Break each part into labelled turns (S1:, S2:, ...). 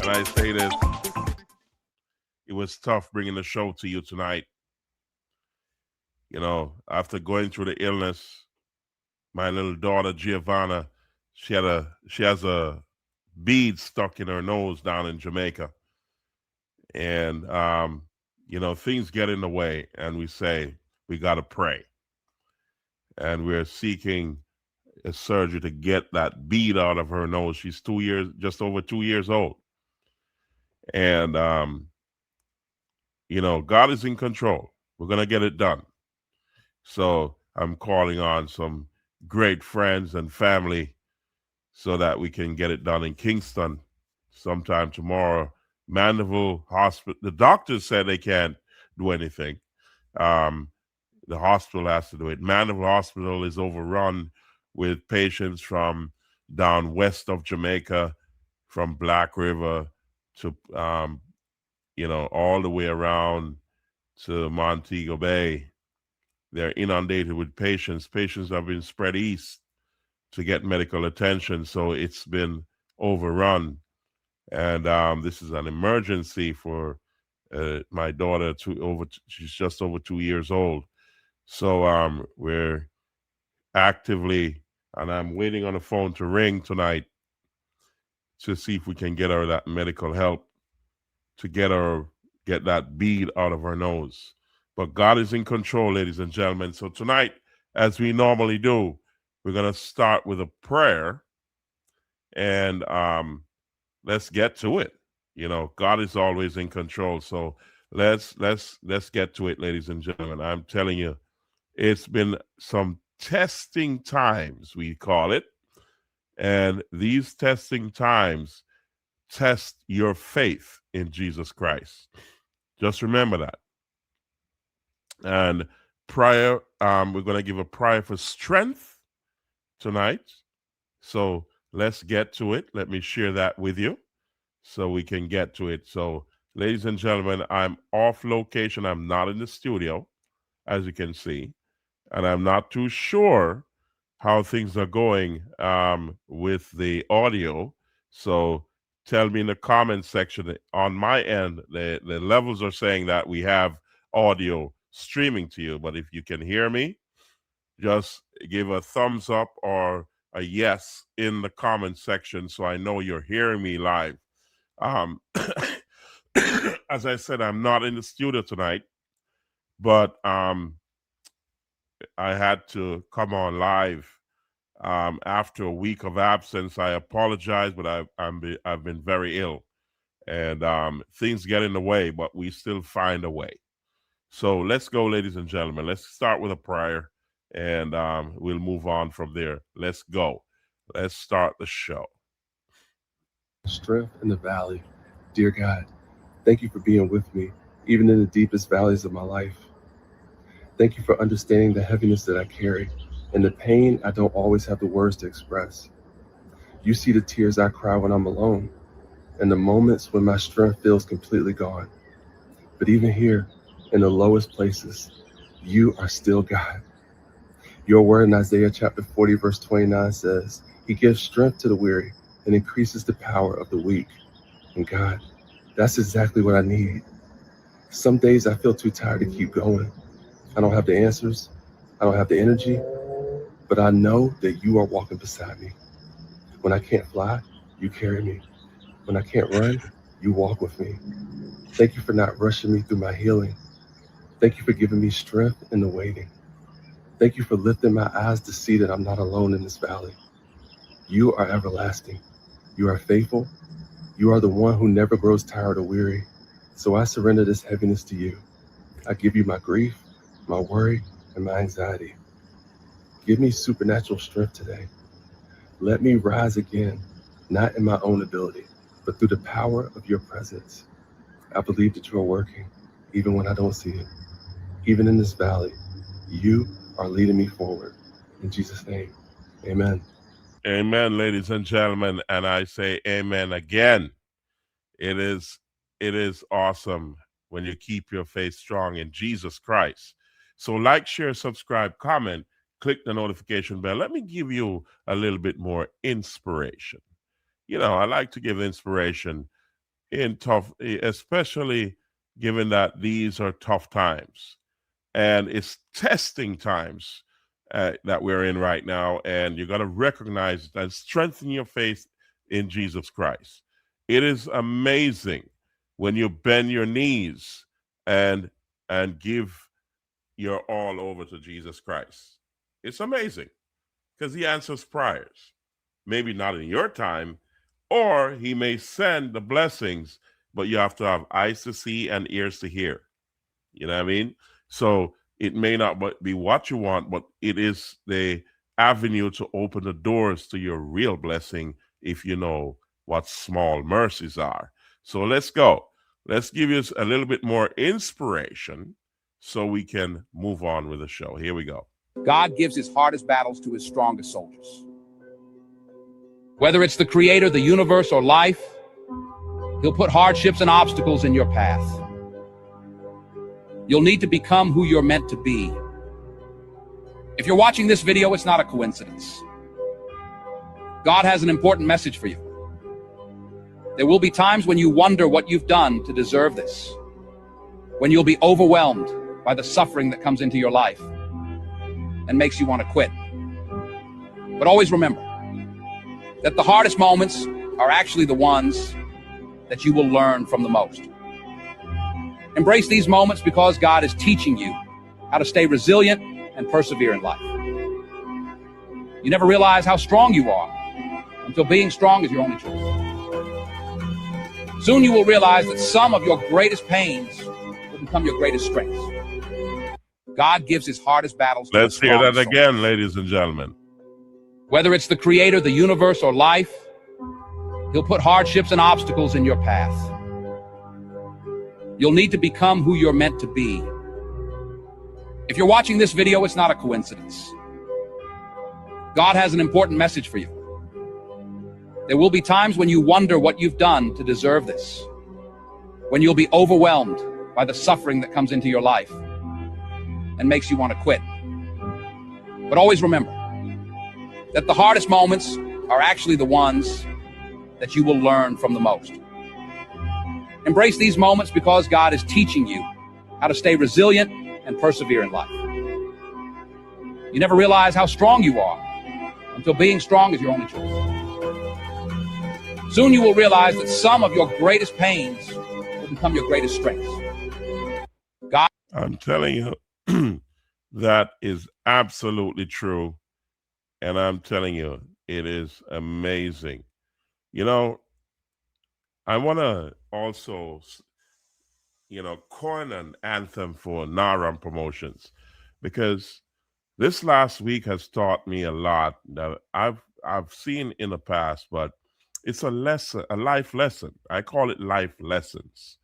S1: And I say this, it was tough bringing the show to you tonight. You know, after going through the illness, my little daughter Giovanna, she has a bead stuck in her nose down in Jamaica, and you know, things get in the way, and we say we got to pray, and we're seeking a surgery to get that bead out of her nose. She's 2 years, just over 2 years old, and you know, God is in control. We're gonna get it done. So I'm calling on some great friends and family so that we can get it done in Kingston sometime tomorrow. Mandeville Hospital, the doctors said they can't do anything. Um, the hospital has to do it. Mandeville Hospital is overrun with patients from down west of Jamaica, from Black River to, you know, all the way around to Montego Bay. They're inundated with patients. Patients have been spread east to get medical attention, so it's been overrun. And this is an emergency for my daughter. She's just over 2 years old. So we're actively, and I'm waiting on the phone to ring tonight to see if we can get her that medical help to get that bead out of her nose. But God is in control, ladies and gentlemen. So tonight, as we normally do, we're gonna start with a prayer, and let's get to it. You know, God is always in control. So let's get to it, ladies and gentlemen. I'm telling you, it's been some testing times, we call it, and these testing times test your faith in Jesus Christ. Just remember that. And prayer, we're going to give a prayer for strength tonight. So let's get to it. Let me share that with you so we can get to it. So, ladies and gentlemen, I'm off location. I'm not in the studio, as you can see, and I'm not too sure how things are going with the audio. So tell me in the comment section. On my end, the levels are saying that we have audio streaming to you, but if you can hear me, just give a thumbs up or a yes in the comment section so I know you're hearing me live. Um, as I said, I'm not in the studio tonight, but I had to come on live after a week of absence. I apologize, but I've been very ill, and things get in the way, but we still find a way. So let's go, ladies and gentlemen. Let's start with a prayer, and we'll move on from there. Let's go. Let's start the show.
S2: Strength in the valley. Dear God, thank you for being with me, even in the deepest valleys of my life. Thank you for understanding the heaviness that I carry and the pain I don't always have the words to express. You see the tears I cry when I'm alone and the moments when my strength feels completely gone. But even here, in the lowest places, you are still God. Your word in Isaiah chapter 40, verse 29 says, He gives strength to the weary and increases the power of the weak. And God, that's exactly what I need. Some days I feel too tired to keep going. I don't have the answers. I don't have the energy, but I know that you are walking beside me. When I can't fly, you carry me. When I can't run, you walk with me. Thank you for not rushing me through my healing. Thank you for giving me strength in the waiting. Thank you for lifting my eyes to see that I'm not alone in this valley. You are everlasting. You are faithful. You are the one who never grows tired or weary. So I surrender this heaviness to you. I give you my grief, my worry, and my anxiety. Give me supernatural strength today. Let me rise again, not in my own ability, but through the power of your presence. I believe that you are working, even when I don't see it. Even in this valley, you are leading me forward. In Jesus' name, amen.
S1: Amen, ladies and gentlemen, and I say amen again. It is it is awesome when you keep your faith strong in Jesus Christ. So like, share, subscribe, comment, click the notification bell. Let me give you a little bit more inspiration. You know, I like to give inspiration in tough, especially given that these are tough times and it's testing times that we're in right now. And you got to recognize and strengthen your faith in Jesus Christ. It is amazing when you bend your knees and give your all over to Jesus Christ. It's amazing because he answers prayers. Maybe not in your time, or he may send the blessings, but you have to have eyes to see and ears to hear. You know what I mean? So it may not be what you want, but it is the avenue to open the doors to your real blessing if you know what small mercies are. So let's go. Let's give you a little bit more inspiration so we can move on with the show. Here we go.
S3: God gives his hardest battles to his strongest soldiers. Whether it's the creator, the universe, or life, he'll put hardships and obstacles in your path. You'll need to become who you're meant to be. If you're watching this video, it's not a coincidence. God has an important message for you. There will be times when you wonder what you've done to deserve this, when you'll be overwhelmed by the suffering that comes into your life and makes you want to quit. But always remember that the hardest moments are actually the ones that you will learn from the most. Embrace these moments because God is teaching you how to stay resilient and persevere in life. You never realize how strong you are until being strong is your only choice. Soon you will realize that some of your greatest pains will become your greatest strengths. God gives his hardest battles to
S1: Let's
S3: his
S1: hear that
S3: strongest
S1: again,
S3: soldiers.
S1: ladies and gentlemen.
S3: Whether it's the creator, the universe, or life, he'll put hardships and obstacles in your path. You'll need to become who you're meant to be. If you're watching this video, it's not a coincidence. God has an important message for you. There will be times when you wonder what you've done to deserve this, when you'll be overwhelmed by the suffering that comes into your life and makes you want to quit. But always remember that the hardest moments are actually the ones that you will learn from the most. Embrace these moments because God is teaching you how to stay resilient and persevere in life. You never realize how strong you are until being strong is your only choice. Soon you will realize that some of your greatest pains will become your greatest strengths. God,
S1: I'm telling you, that is absolutely true. And I'm telling you, it is amazing. You know, I want to also, coin an anthem for NARAM Promotions because this last week has taught me a lot that I've seen in the past, but it's a lesson, a life lesson. I call it life lessons.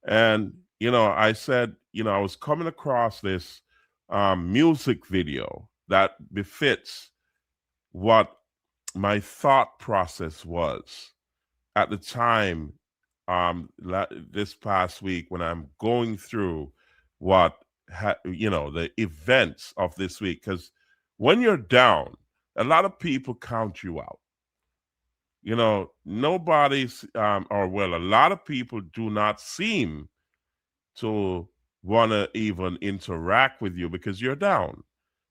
S1: And I said, I was coming across this music video that befits what my thought process was at the time this past week when I'm going through what the events of this week. Because when you're down, a lot of people count you out. Nobody's or well, a lot of people do not seem to want to even interact with you because you're down.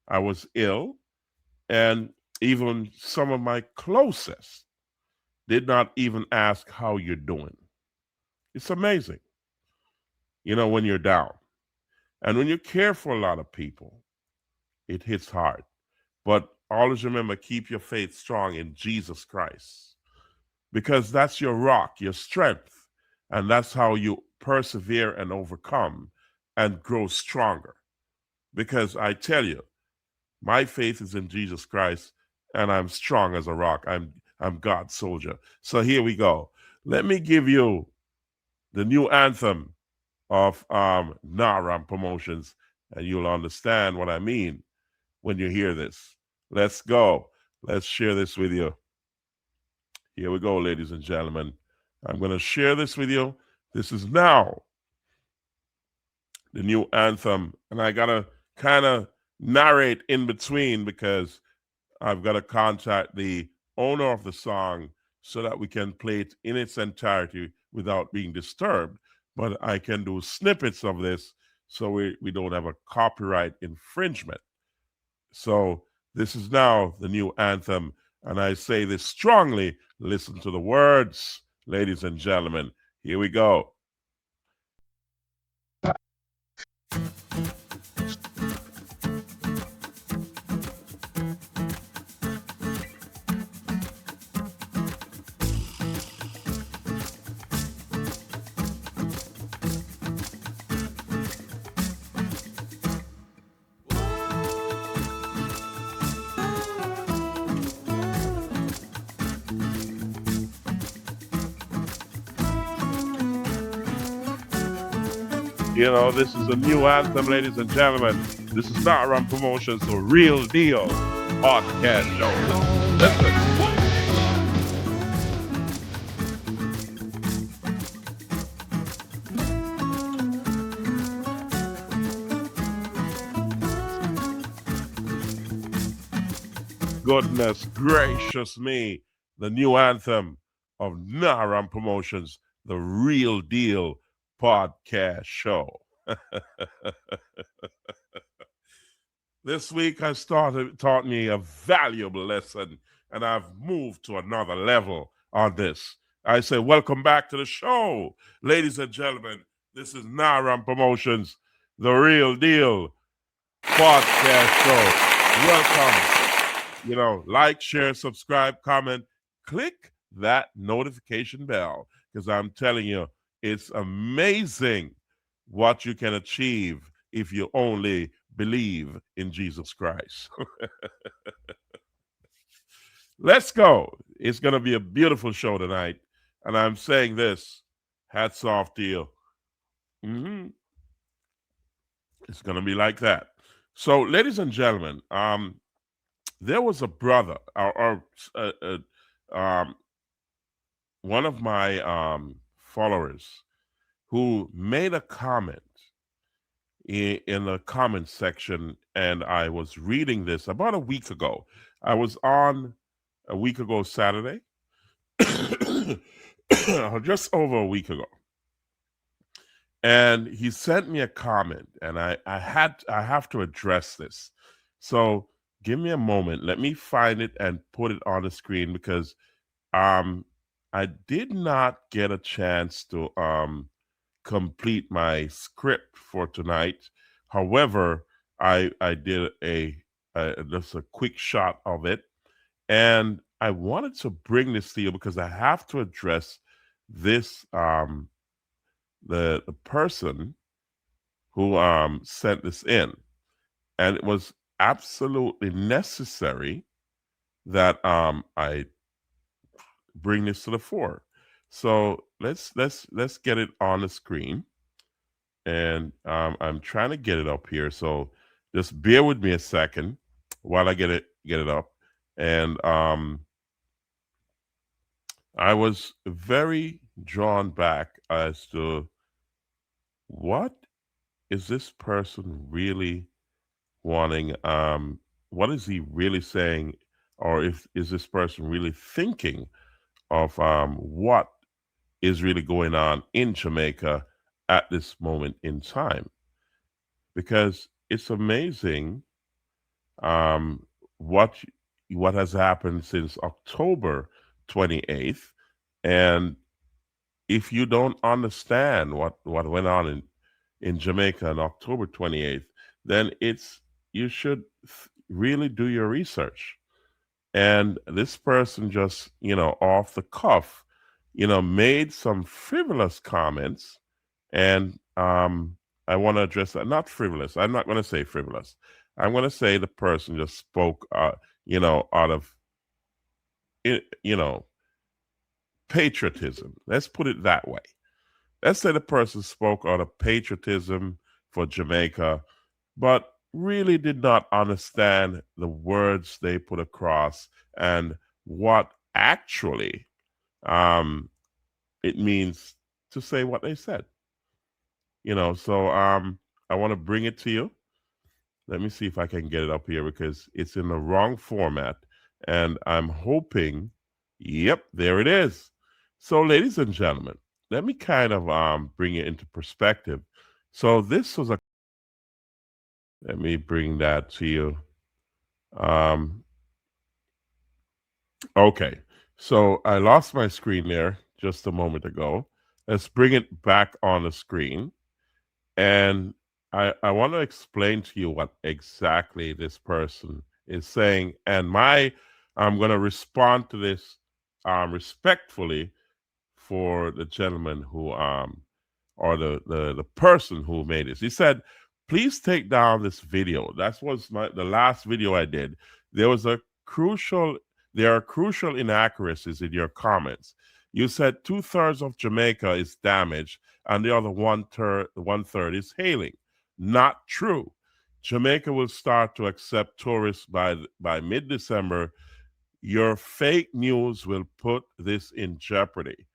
S1: I was ill, and even some of my closest did not even ask how you're doing. It's amazing, when you're down. And when you care for a lot of people, it hits hard. But always remember, keep your faith strong in Jesus Christ, because that's your rock, your strength. And that's how you persevere and overcome and grow stronger. Because I tell you, my faith is in Jesus Christ, and I'm strong as a rock. I'm God's soldier. So here we go. Let me give you the new anthem of NARAM Promotions, and you'll understand what I mean when you hear this. Let's go. Let's share this with you. Here we go, ladies and gentlemen. I'm going to share this with you. This is now the new anthem, and I got to kind of narrate in between because I've got to contact the owner of the song so that we can play it in its entirety without being disturbed, but I can do snippets of this so we don't have a copyright infringement. So this is now the new anthem, and I say this strongly. Listen to the words, ladies and gentlemen. Here we go. You know, this is a new anthem, ladies and gentlemen. This is not RAMP Promotions, the real deal podcast show. Listen. Goodness gracious me, the new anthem of RAMP Promotions, the real deal podcast show. This week has taught me a valuable lesson, and I've moved to another level on this. I say welcome back to the show, ladies and gentlemen. This is RAMP Promotions, the real deal podcast show. Welcome. You know, like, share, subscribe, comment, click that notification bell, because I'm telling you, it's amazing what you can achieve if you only believe in Jesus Christ. Let's go. It's going to be a beautiful show tonight. And I'm saying this, hats off to you. It's going to be like that. So, ladies and gentlemen, there was a brother, one of my followers, who made a comment in the comment section, and I was reading this about a week ago. I was on a week ago Saturday, just over a week ago, and he sent me a comment, and I have to address this. So give me a moment. Let me find it and put it on the screen, because I did not get a chance to complete my script for tonight. However, I did just a quick shot of it, and I wanted to bring this to you because I have to address this the person who sent this in, and it was absolutely necessary that I bring this to the fore. So let's get it on the screen, and I'm trying to get it up here. So just bear with me a second while I get it up. And I was very drawn back as to what is this person really wanting. What is he really saying, or is this person really thinking of what is really going on in Jamaica at this moment in time? Because it's amazing what has happened since October 28th, and if you don't understand what went on in Jamaica on October 28th, then you should really do your research. And this person just, off the cuff, made some frivolous comments, and I want to address that. Not frivolous. I'm not going to say frivolous. I'm going to say the person just spoke, out of, patriotism. Let's put it that way. Let's say the person spoke out of patriotism for Jamaica, but really did not understand the words they put across and what actually it means to say what they said. So I want to bring it to you. Let me see if I can get it up here, because it's in the wrong format, and I'm hoping, yep, there it is. So, ladies and gentlemen, let me kind of bring it into perspective. So this was a, let me bring that to you. Okay, so I lost my screen there just a moment ago. Let's bring it back on the screen. And I want to explain to you what exactly this person is saying. And I'm going to respond to this respectfully for the gentleman who or the person who made this. He said, please take down this video. That was the last video I did. There are crucial inaccuracies in your comments. You said 2/3 of Jamaica is damaged and the other one third is hailing. Not true. Jamaica will start to accept tourists by mid-December. Your fake news will put this in jeopardy.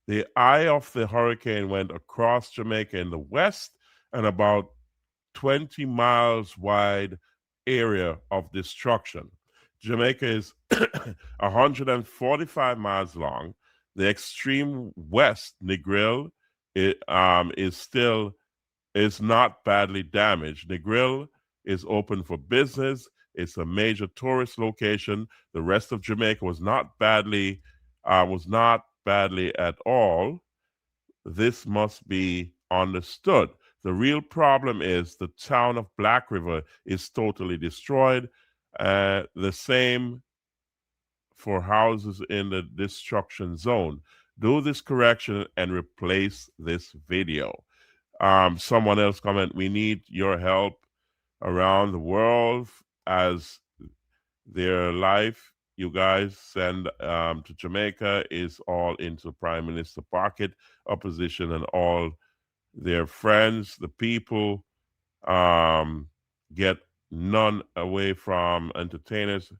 S1: The eye of the hurricane went across Jamaica in the west and about 20 miles wide area of destruction. Jamaica is 145 miles long. The extreme west, Negril, is not badly damaged. Negril is open for business. It's a major tourist location. The rest of Jamaica was not badly at all. This must be understood. The real problem is the town of Black River is totally destroyed. The same for houses in the destruction zone. Do this correction and replace this video. Someone else comment, we need your help around the world as their life you guys send to Jamaica is all into Prime Minister pocket, opposition and all their friends. The people get none away from entertainers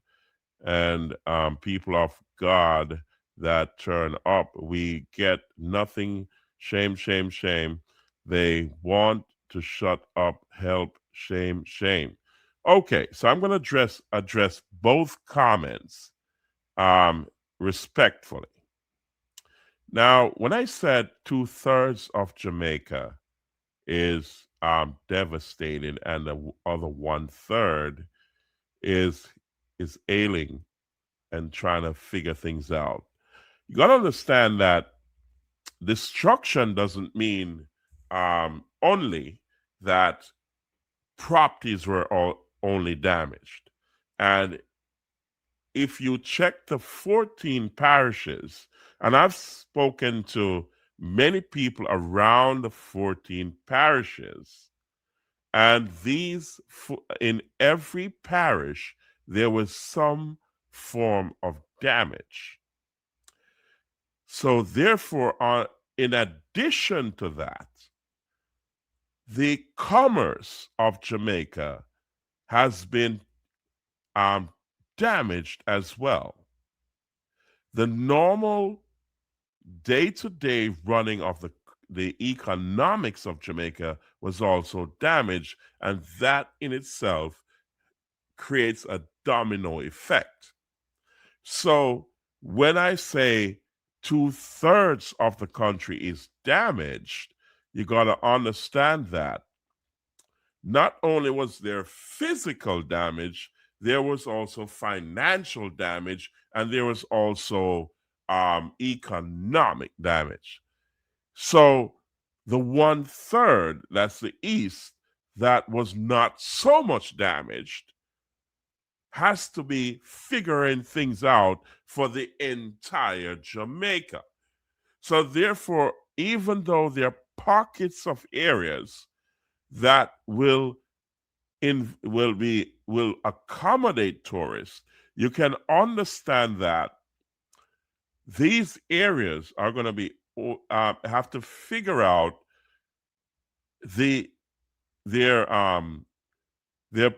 S1: and people of God that turn up. We get nothing. Shame, shame, shame. They want to shut up. Help, shame, shame. Okay, so I'm going to address both comments respectfully. Now, when I said 2/3 of Jamaica is devastated and the other 1/3 is ailing and trying to figure things out, you got to understand that destruction doesn't mean only that properties were only damaged. And if you check the 14 parishes, and I've spoken to many people around the 14 parishes, and in every parish, there was some form of damage. So therefore, in addition to that, the commerce of Jamaica has been damaged as well. The normal day-to-day running of the economics of Jamaica was also damaged, and that in itself creates a domino effect. So when I say 2/3 of the country is damaged, you got to understand that not only was there physical damage, there was also financial damage, and there was also economic damage. So the 1/3, that's the east, that was not so much damaged, has to be figuring things out for the entire Jamaica. So therefore, even though there are pockets of areas that will accommodate tourists, you can understand that these areas are going to be have to figure out their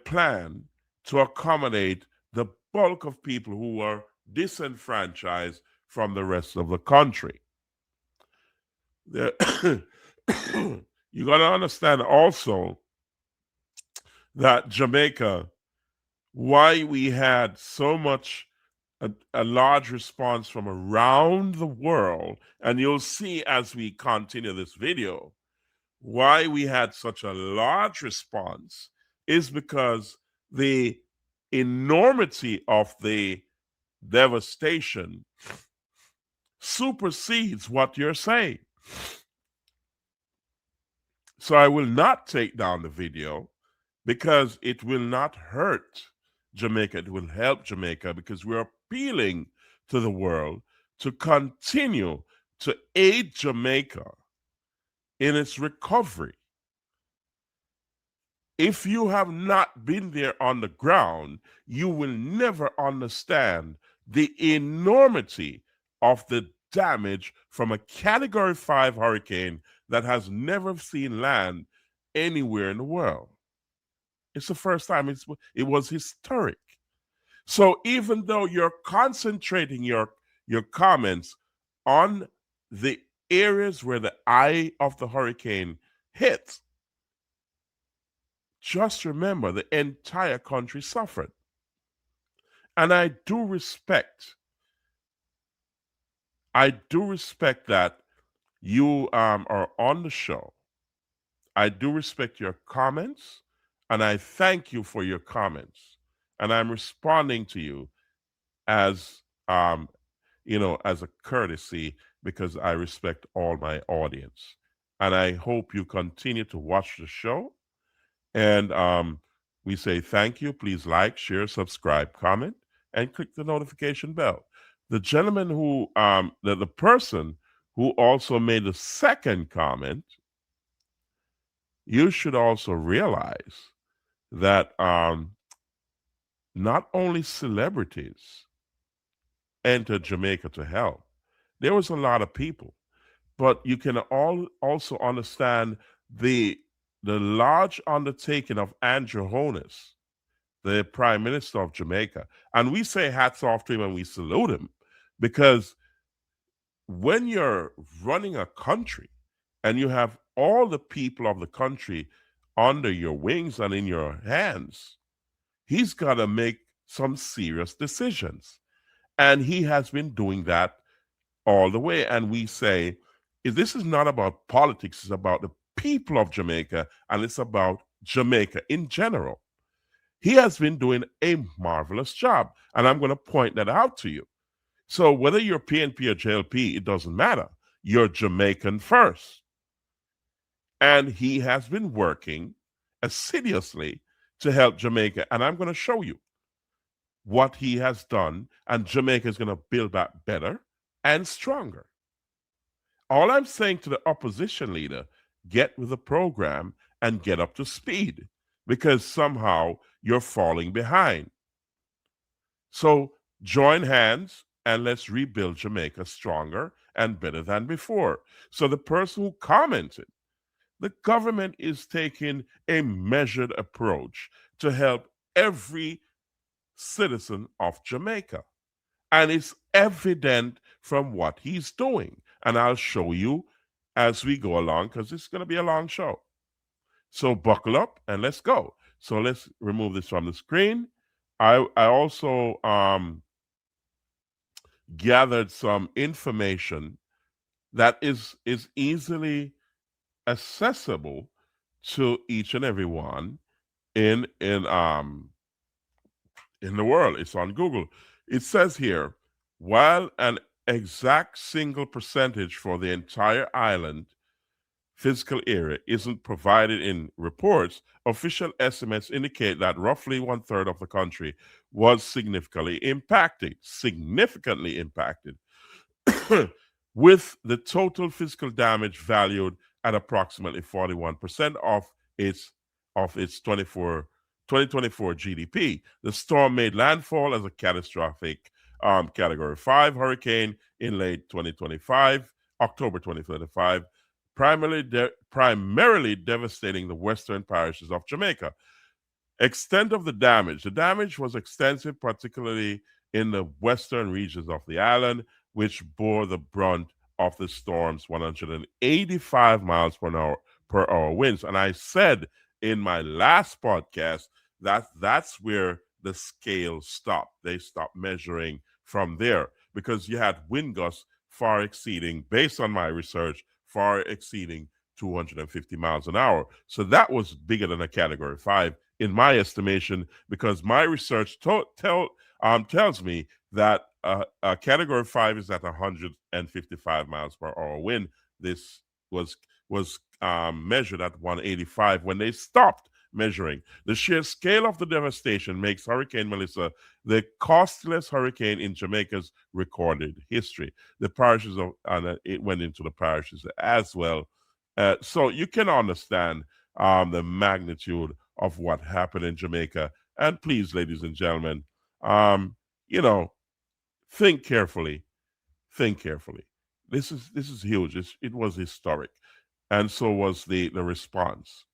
S1: plan to accommodate the bulk of people who are disenfranchised from the rest of the country. You got to understand also that Jamaica, why we had so much a large response from around the world. And you'll see as we continue this video why we had such a large response is because the enormity of the devastation supersedes what you're saying. So I will not take down the video because it will not hurt Jamaica. It will help Jamaica because we're appealing to the world to continue to aid Jamaica in its recovery. If you have not been there on the ground, you will never understand the enormity of the damage from a Category 5 hurricane that has never seen land anywhere in the world. It's the first time it was historic. So even though you're concentrating your comments on the areas where the eye of the hurricane hit, just remember the entire country suffered. And I do respect that you are on the show. I do respect your comments, and I thank you for your comments. And I'm responding to you as as a courtesy because I respect all my audience. And I hope you continue to watch the show. And we say thank you. Please like, share, subscribe, comment, and click the notification bell. The gentleman who, the person who also made the second comment, you should also realize that not only celebrities entered Jamaica to help, there was a lot of people, but you can also understand the large undertaking of Andrew Holness, the Prime Minister of Jamaica. And we say hats off to him and we salute him because when you're running a country and you have all the people of the country under your wings and in your hands, he's got to make some serious decisions. And he has been doing that all the way. And we say, this is not about politics, it's about the people of Jamaica, and it's about Jamaica in general. He has been doing a marvelous job, and I'm going to point that out to you. So whether you're PNP or JLP, it doesn't matter. You're Jamaican first. And he has been working assiduously to help Jamaica, and I'm going to show you what he has done, and Jamaica is going to build back better and stronger. All I'm saying to the opposition leader, get with the program and get up to speed because somehow you're falling behind. So join hands and let's rebuild Jamaica stronger and better than before. So the person who commented, the government is taking a measured approach to help every citizen of Jamaica. And it's evident from what he's doing. And I'll show you as we go along because it's going to be a long show. So buckle up and let's go. So let's remove this from the screen. I also gathered some information that is easily accessible to each and every one in the world. It's on Google. It says here, while an exact single percentage for the entire island physical area isn't provided in reports, official estimates indicate that roughly 1/3 of the country was significantly impacted, with the total physical damage valued at approximately 41% of its 2024 GDP. The storm made landfall as a catastrophic Category 5 hurricane in late 2025, October 2025, primarily devastating the western parishes of Jamaica. Extent of the damage. The damage was extensive, particularly in the western regions of the island, which bore the brunt of the storm's 185 miles per hour winds. And I said in my last podcast that that's where the scale stopped. They stopped measuring from there, because you had wind gusts far exceeding, based on my research, far exceeding 250 miles an hour. So that was bigger than a Category 5 in my estimation, because my research tells me that a Category 5 is at 155 miles per hour wind. This was measured at 185 when they stopped measuring. The sheer scale of the devastation makes Hurricane Melissa the costliest hurricane in Jamaica's recorded history. The parishes and it went into the parishes as well. So you can understand the magnitude of what happened in Jamaica. And please, ladies and gentlemen, think carefully. Think carefully. This is huge. It was historic, and so was the response.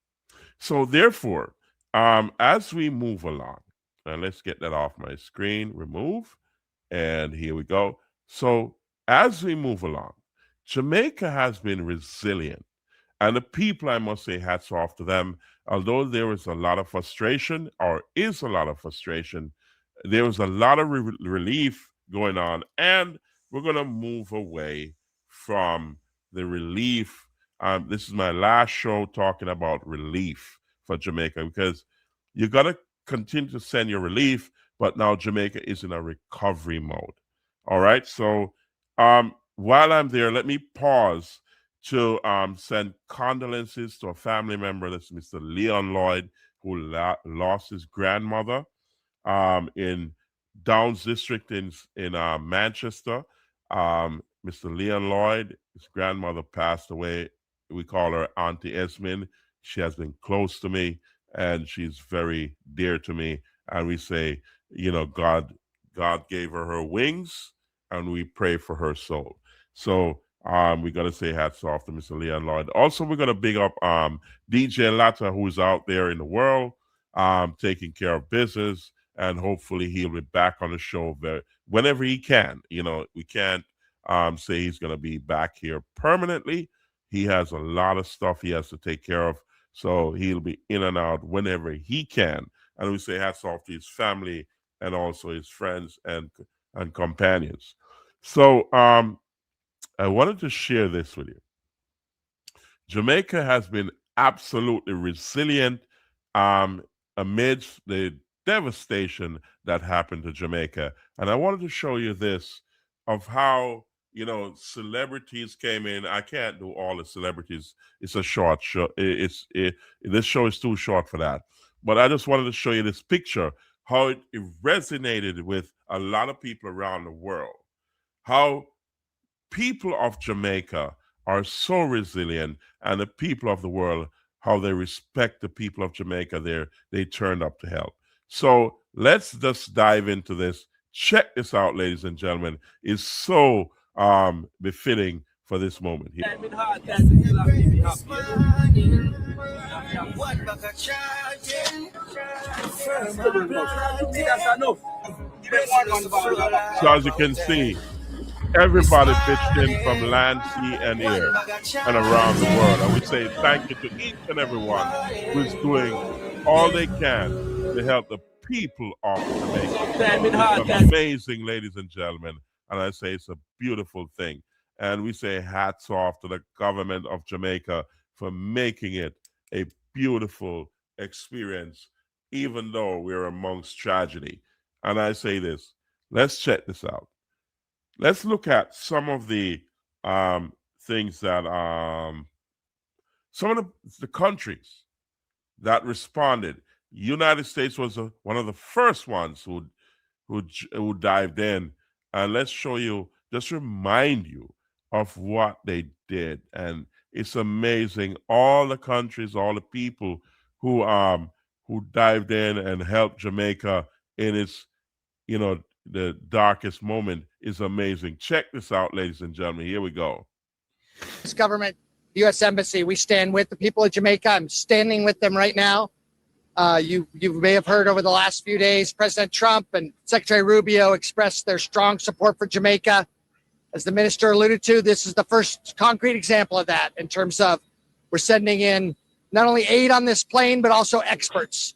S1: So therefore, as we move along, and let's get that off my screen, remove, and here we go. So as we move along, Jamaica has been resilient. And the people, I must say, hats off to them. Although there was a lot of frustration, or is a lot of frustration, there was a lot of relief going on. And we're going to move away from the relief. This is my last show talking about relief for Jamaica, because you got to continue to send your relief, but now Jamaica is in a recovery mode. All right. So while I'm there, let me pause to send condolences to a family member. That's Mr. Leon Lloyd, who lost his grandmother in Downs District in Manchester. Mr. Leon Lloyd, his grandmother passed away. We call her Auntie Esmond. She has been close to me, and she's very dear to me. And we say, God gave her wings, and we pray for her soul. So we're going to say hats off to Mr. Leon Lloyd. Also, we're going to big up DJ Latta, who's out there in the world taking care of business, and hopefully he'll be back on the show whenever he can. We can't say he's going to be back here permanently. He has a lot of stuff he has to take care of, so he'll be in and out whenever he can. And we say hats off to his family and also his friends and companions. So I wanted to share this with you. Jamaica has been absolutely resilient amidst the devastation that happened to Jamaica. And I wanted to show you this of how, celebrities came in. I can't do all the celebrities. It's a short show. This show is too short for that. But I just wanted to show you this picture, how it resonated with a lot of people around the world. How people of Jamaica are so resilient, and the people of the world, how they respect the people of Jamaica. They turned up to help. So let's just dive into this. Check this out, ladies and gentlemen. It's so befitting for this moment here. So as you can see, everybody pitched in from land, sea, and air, and around the world. And we say thank you to each and everyone who's doing all they can to help the people of Jamaica. It's amazing, ladies and gentlemen. And I say it's a beautiful thing. And we say hats off to the government of Jamaica for making it a beautiful experience, even though we're amongst tragedy. And I say this, let's check this out. Let's look at some of the things that some of the countries that responded. United States was one of the first ones who dived in, and let's show you, just remind you of what they did. And it's amazing, all the countries, all the people who dived in and helped Jamaica in its, the darkest moment is amazing. Check this out, ladies and gentlemen. Here we go.
S4: This government, the U.S. Embassy, we stand with the people of Jamaica. I'm standing with them right now. You may have heard over the last few days, President Trump and Secretary Rubio expressed their strong support for Jamaica. As the minister alluded to, this is the first concrete example of that, in terms of we're sending in not only aid on this plane, but also experts.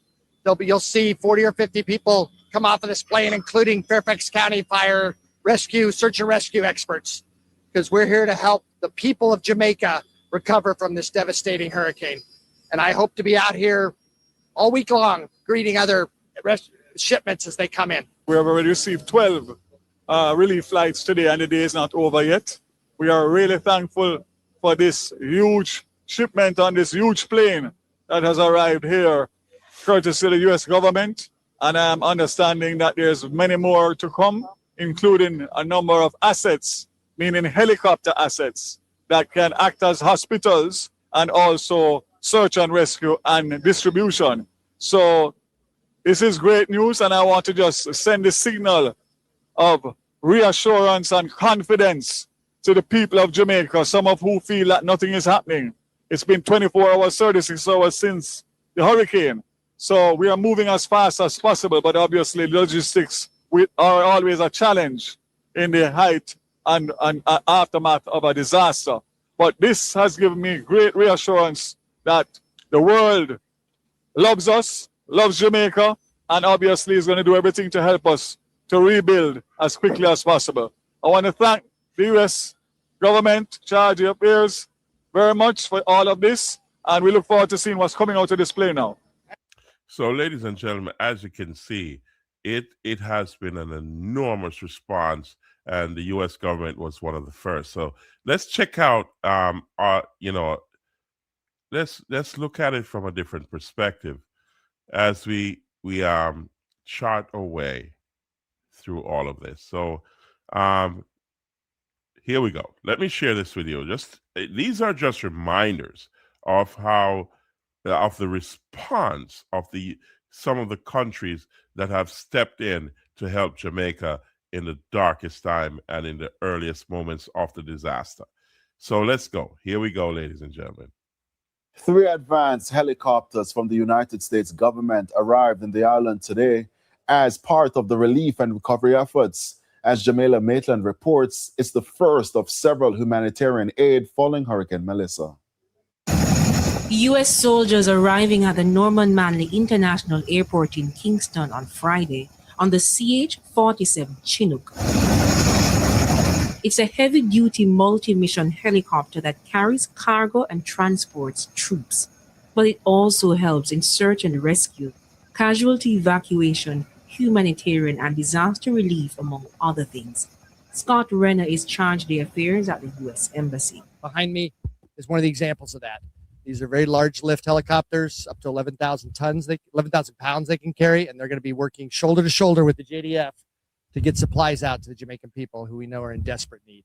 S4: You'll see 40 or 50 people come off of this plane, including Fairfax County Fire search and rescue experts, because we're here to help the people of Jamaica recover from this devastating hurricane. And I hope to be out here all week long greeting other shipments as they come in.
S5: We have already received 12 relief flights today, and the day is not over yet. We are really thankful for this huge shipment on this huge plane that has arrived here, courtesy of the U.S. government. And I'm understanding that there's many more to come, including a number of assets, meaning helicopter assets, that can act as hospitals and also search and rescue and distribution. So this is great news, and I want to just send a signal of reassurance and confidence to the people of Jamaica, some of who feel that nothing is happening. It's been 24 hours, 36 hours since the hurricane. So we are moving as fast as possible, but obviously logistics are always a challenge in the height and aftermath of a disaster. But this has given me great reassurance that the world loves us, loves Jamaica, and obviously is going to do everything to help us to rebuild as quickly as possible. I want to thank the U.S. government, Charge of Affairs, very much for all of this, and we look forward to seeing what's coming out of this play now.
S1: So, ladies and gentlemen, as you can see, it has been an enormous response, and the U.S. government was one of the first. So let's check out, let's look at it from a different perspective as we chart our way through all of this. So here we go. Let me share this with you. These are just reminders of how of the response of some of the countries that have stepped in to help Jamaica in the darkest time and in the earliest moments of the disaster. So let's go. Here we go, ladies and gentlemen.
S6: 3 advanced helicopters from the United States government arrived in the island today as part of the relief and recovery efforts. As Jamila Maitland reports, it's the first of several humanitarian aid following Hurricane Melissa.
S7: U.S. soldiers arriving at the Norman Manley International Airport in Kingston on Friday on the CH-47 Chinook. It's a heavy-duty multi-mission helicopter that carries cargo and transports troops, but it also helps in search and rescue, casualty evacuation, humanitarian and disaster relief, among other things. Scott Renner is chargé d'affaires at the U.S. Embassy.
S4: Behind me is one of the examples of that. These are very large lift helicopters, up to 11,000 pounds they can carry, and they're going to be working shoulder to shoulder with the JDF to get supplies out to the Jamaican people who we know are in desperate need.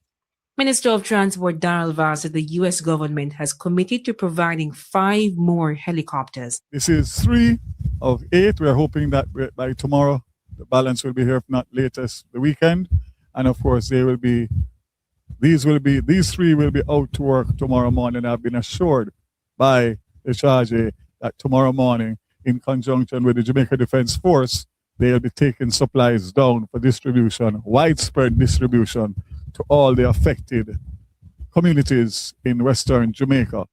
S7: Minister of Transport Darrell Vaz said the U.S. government has committed to providing 5 more helicopters.
S5: This is 3 of 8. We're hoping that by tomorrow, the balance will be here, if not latest the weekend. And of course, these 3 will be out to work tomorrow morning. I've been assured by the charge that tomorrow morning, in conjunction with the Jamaica Defense Force, they'll be taking supplies down for distribution, widespread distribution to all the affected communities in Western Jamaica.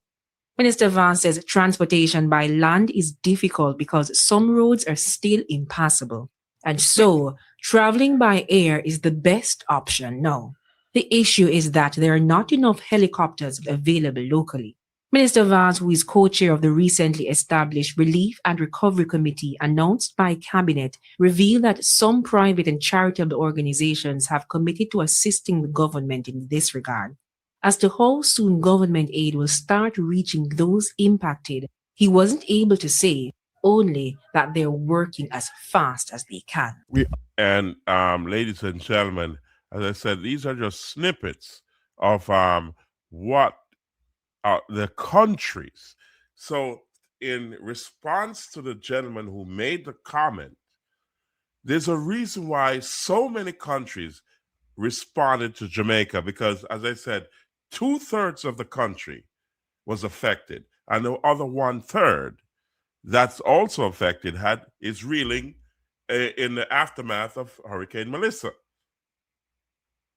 S7: Minister Vaz says transportation by land is difficult because some roads are still impassable. And so, traveling by air is the best option now. The issue is that there are not enough helicopters available locally. Minister Vaz, who is co-chair of the recently established Relief and Recovery Committee announced by Cabinet, revealed that some private and charitable organizations have committed to assisting the government in this regard. As to how soon government aid will start reaching those impacted, he wasn't able to say, only that they're working as fast as they can.
S1: And ladies and gentlemen, as I said, these are just snippets of what the countries. So in response to the gentleman who made the comment, there's a reason why so many countries responded to Jamaica, because as I said, 2/3 of the country was affected, and the other 1/3 that's also affected is reeling in the aftermath of Hurricane Melissa.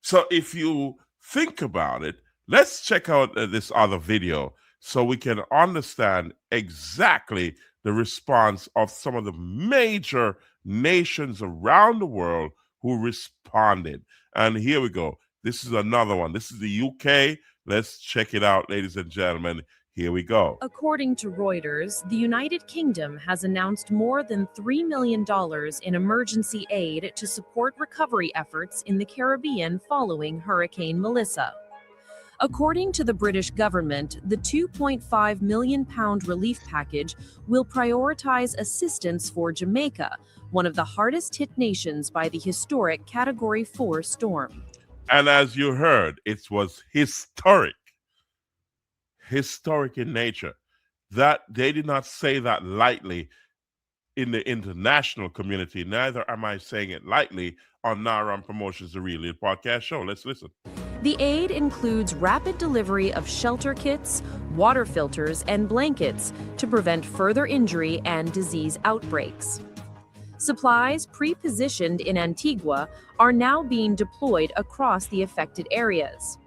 S1: So if you think about it, let's check out this other video so we can understand exactly the response of some of the major nations around the world who responded. And here we go. This is another one. This is the UK. Let's check it out, ladies and gentlemen. Here we go.
S8: According to Reuters, the United Kingdom has announced more than $3 million in emergency aid to support recovery efforts in the Caribbean following Hurricane Melissa. According to the British government, the £2.5 million relief package will prioritize assistance for Jamaica, one of the hardest hit nations by the historic Category 4 storm.
S1: And as you heard, it was historic in nature. That they did not say that lightly in the international community. Neither am I saying it lightly on Naram Promotions, the Real Deal Podcast Show. Let's listen.
S8: The aid includes rapid delivery of shelter kits, water filters, and blankets to prevent further injury and disease outbreaks. Supplies pre-positioned in Antigua are now being deployed across the affected areas.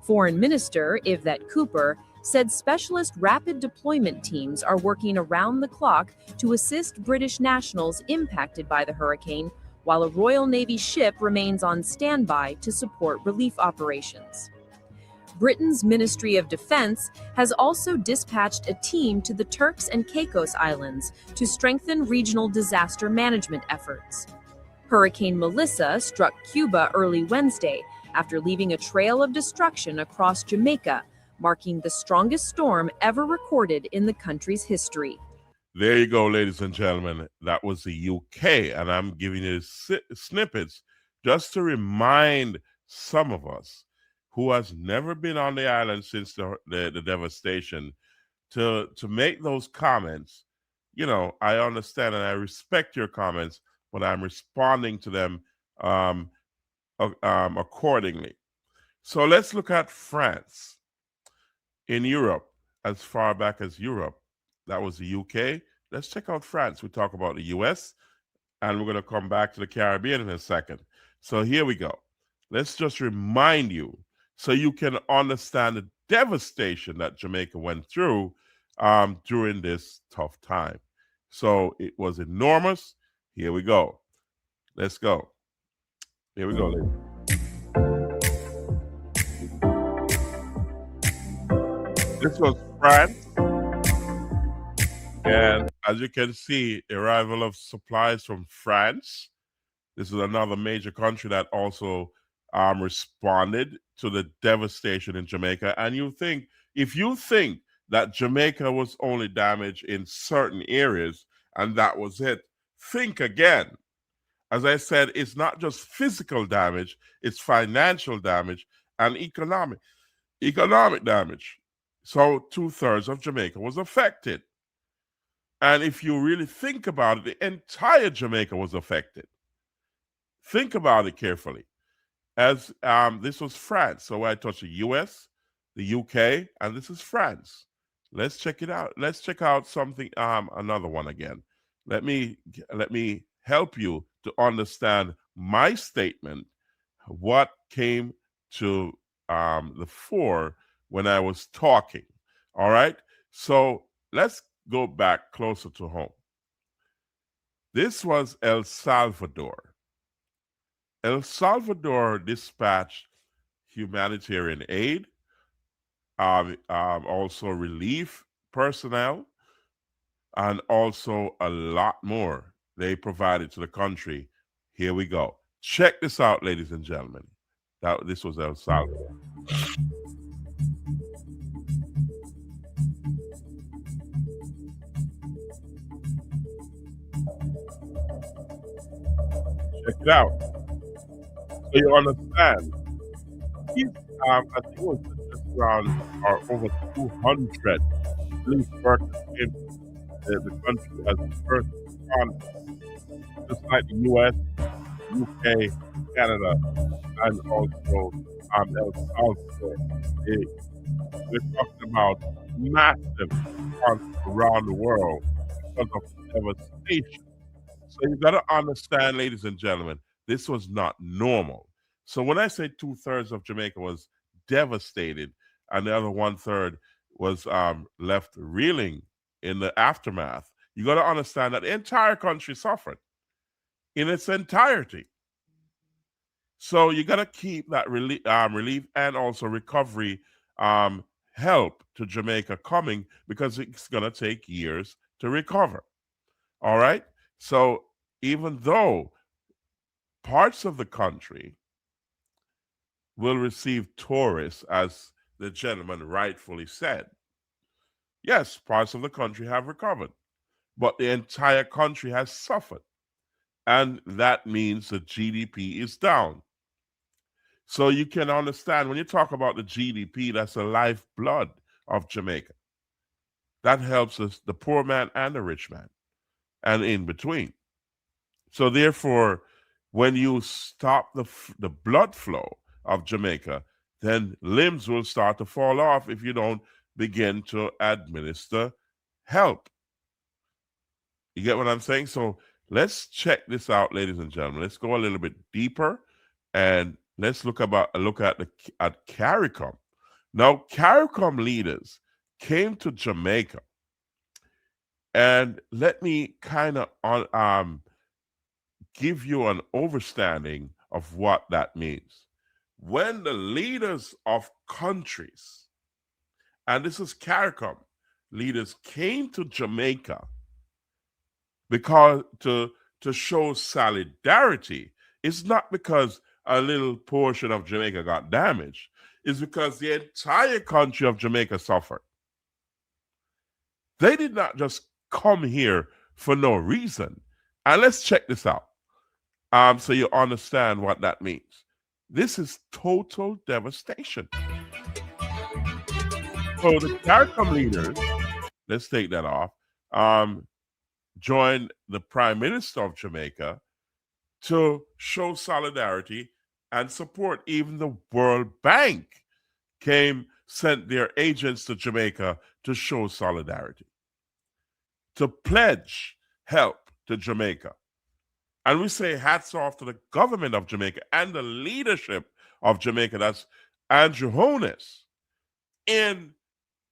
S8: Foreign Minister Yvette Cooper said specialist rapid deployment teams are working around the clock to assist British nationals impacted by the hurricane, while a Royal Navy ship remains on standby to support relief operations. Britain's Ministry of Defense has also dispatched a team to the Turks and Caicos Islands to strengthen regional disaster management efforts. Hurricane Melissa struck Cuba early Wednesday after leaving a trail of destruction across Jamaica, marking the strongest storm ever recorded in the country's history.
S1: There you go, ladies and gentlemen. That was the UK, and I'm giving you snippets just to remind some of us who has never been on the island since the devastation to make those comments. You know, I understand and I respect your comments, but I'm responding to them accordingly. So let's look at France. In Europe, as far back as Europe, that was the UK. Let's check out France. We talk about the US, and we're going to come back to the Caribbean in a second. So here we go. Let's just remind you so you can understand the devastation that Jamaica went through during this tough time. So it was enormous. Here we go. Let's go. Here we go, ladies. This was France. And as you can see, arrival of supplies from France. This is another major country that also responded to the devastation in Jamaica. And if you think that Jamaica was only damaged in certain areas and that was it, think again. As I said, it's not just physical damage, it's financial damage and economic damage. So 2/3 of Jamaica was affected. And if you really think about it, the entire Jamaica was affected. Think about it carefully. As this was France, so I touched the US, the UK, and this is France. Let's check it out. Let's check out something, another one again. Let me help you to understand my statement, what came to the fore when I was talking. All right. So let's go back closer to home. This was El Salvador. El Salvador dispatched humanitarian aid, also relief personnel, and also a lot more they provided to the country. Here we go. Check this out, ladies and gentlemen. This was El Salvador. Check it out. So you understand. I think it was just around or over 200 police workers in the country as the first responders, just like the US, UK, Canada, and also El Salvador. We're talking about massive response around the world because of devastation. So you got to understand, ladies and gentlemen, this was not normal. So when I say 2/3 of Jamaica was devastated and the other 1/3 was left reeling in the aftermath, you got to understand that the entire country suffered in its entirety. So you got to keep that relief and also recovery help to Jamaica coming, because it's going to take years to recover. All right. So even though parts of the country will receive tourists, as the gentleman rightfully said, yes, parts of the country have recovered, but the entire country has suffered. And that means the GDP is down. So you can understand, when you talk about the GDP, that's the lifeblood of Jamaica. That helps us, the poor man and the rich man, and in between. So therefore, when you stop the blood flow of Jamaica, then limbs will start to fall off if you don't begin to administer help. You get what I'm saying? So let's check this out, ladies and gentlemen. Let's go a little bit deeper, and let's look at CARICOM. Now, CARICOM leaders came to Jamaica, and let me kind of give you an understanding of what that means. When the leaders of countries, and this is CARICOM leaders, came to Jamaica because to show solidarity, it's not because a little portion of Jamaica got damaged. It's because the entire country of Jamaica suffered. They did not just come here for no reason. And let's check this out, so you understand what that means. This is total devastation. So the CARICOM leaders, let's take that off, joined the Prime Minister of Jamaica to show solidarity and support. Even the World Bank sent their agents to Jamaica to show solidarity, to pledge help to Jamaica. And we say hats off to the government of Jamaica and the leadership of Jamaica. That's Andrew Holness, in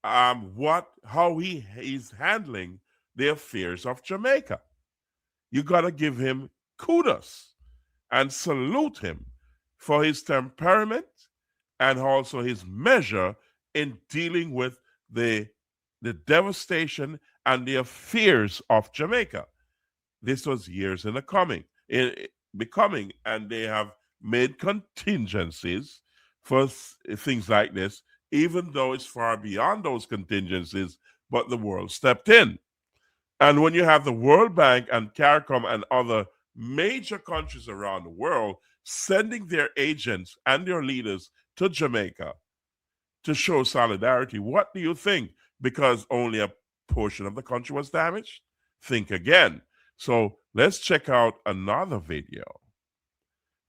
S1: how he's handling the affairs of Jamaica. You got to give him kudos and salute him for his temperament and also his measure in dealing with the devastation and the affairs of Jamaica. This was years in the becoming, and they have made contingencies for things like this, even though it's far beyond those contingencies, but the world stepped in. And when you have the World Bank and CARICOM and other major countries around the world sending their agents and their leaders to Jamaica to show solidarity, what do you think? Because only a portion of the country was damaged? Think again. So let's check out another video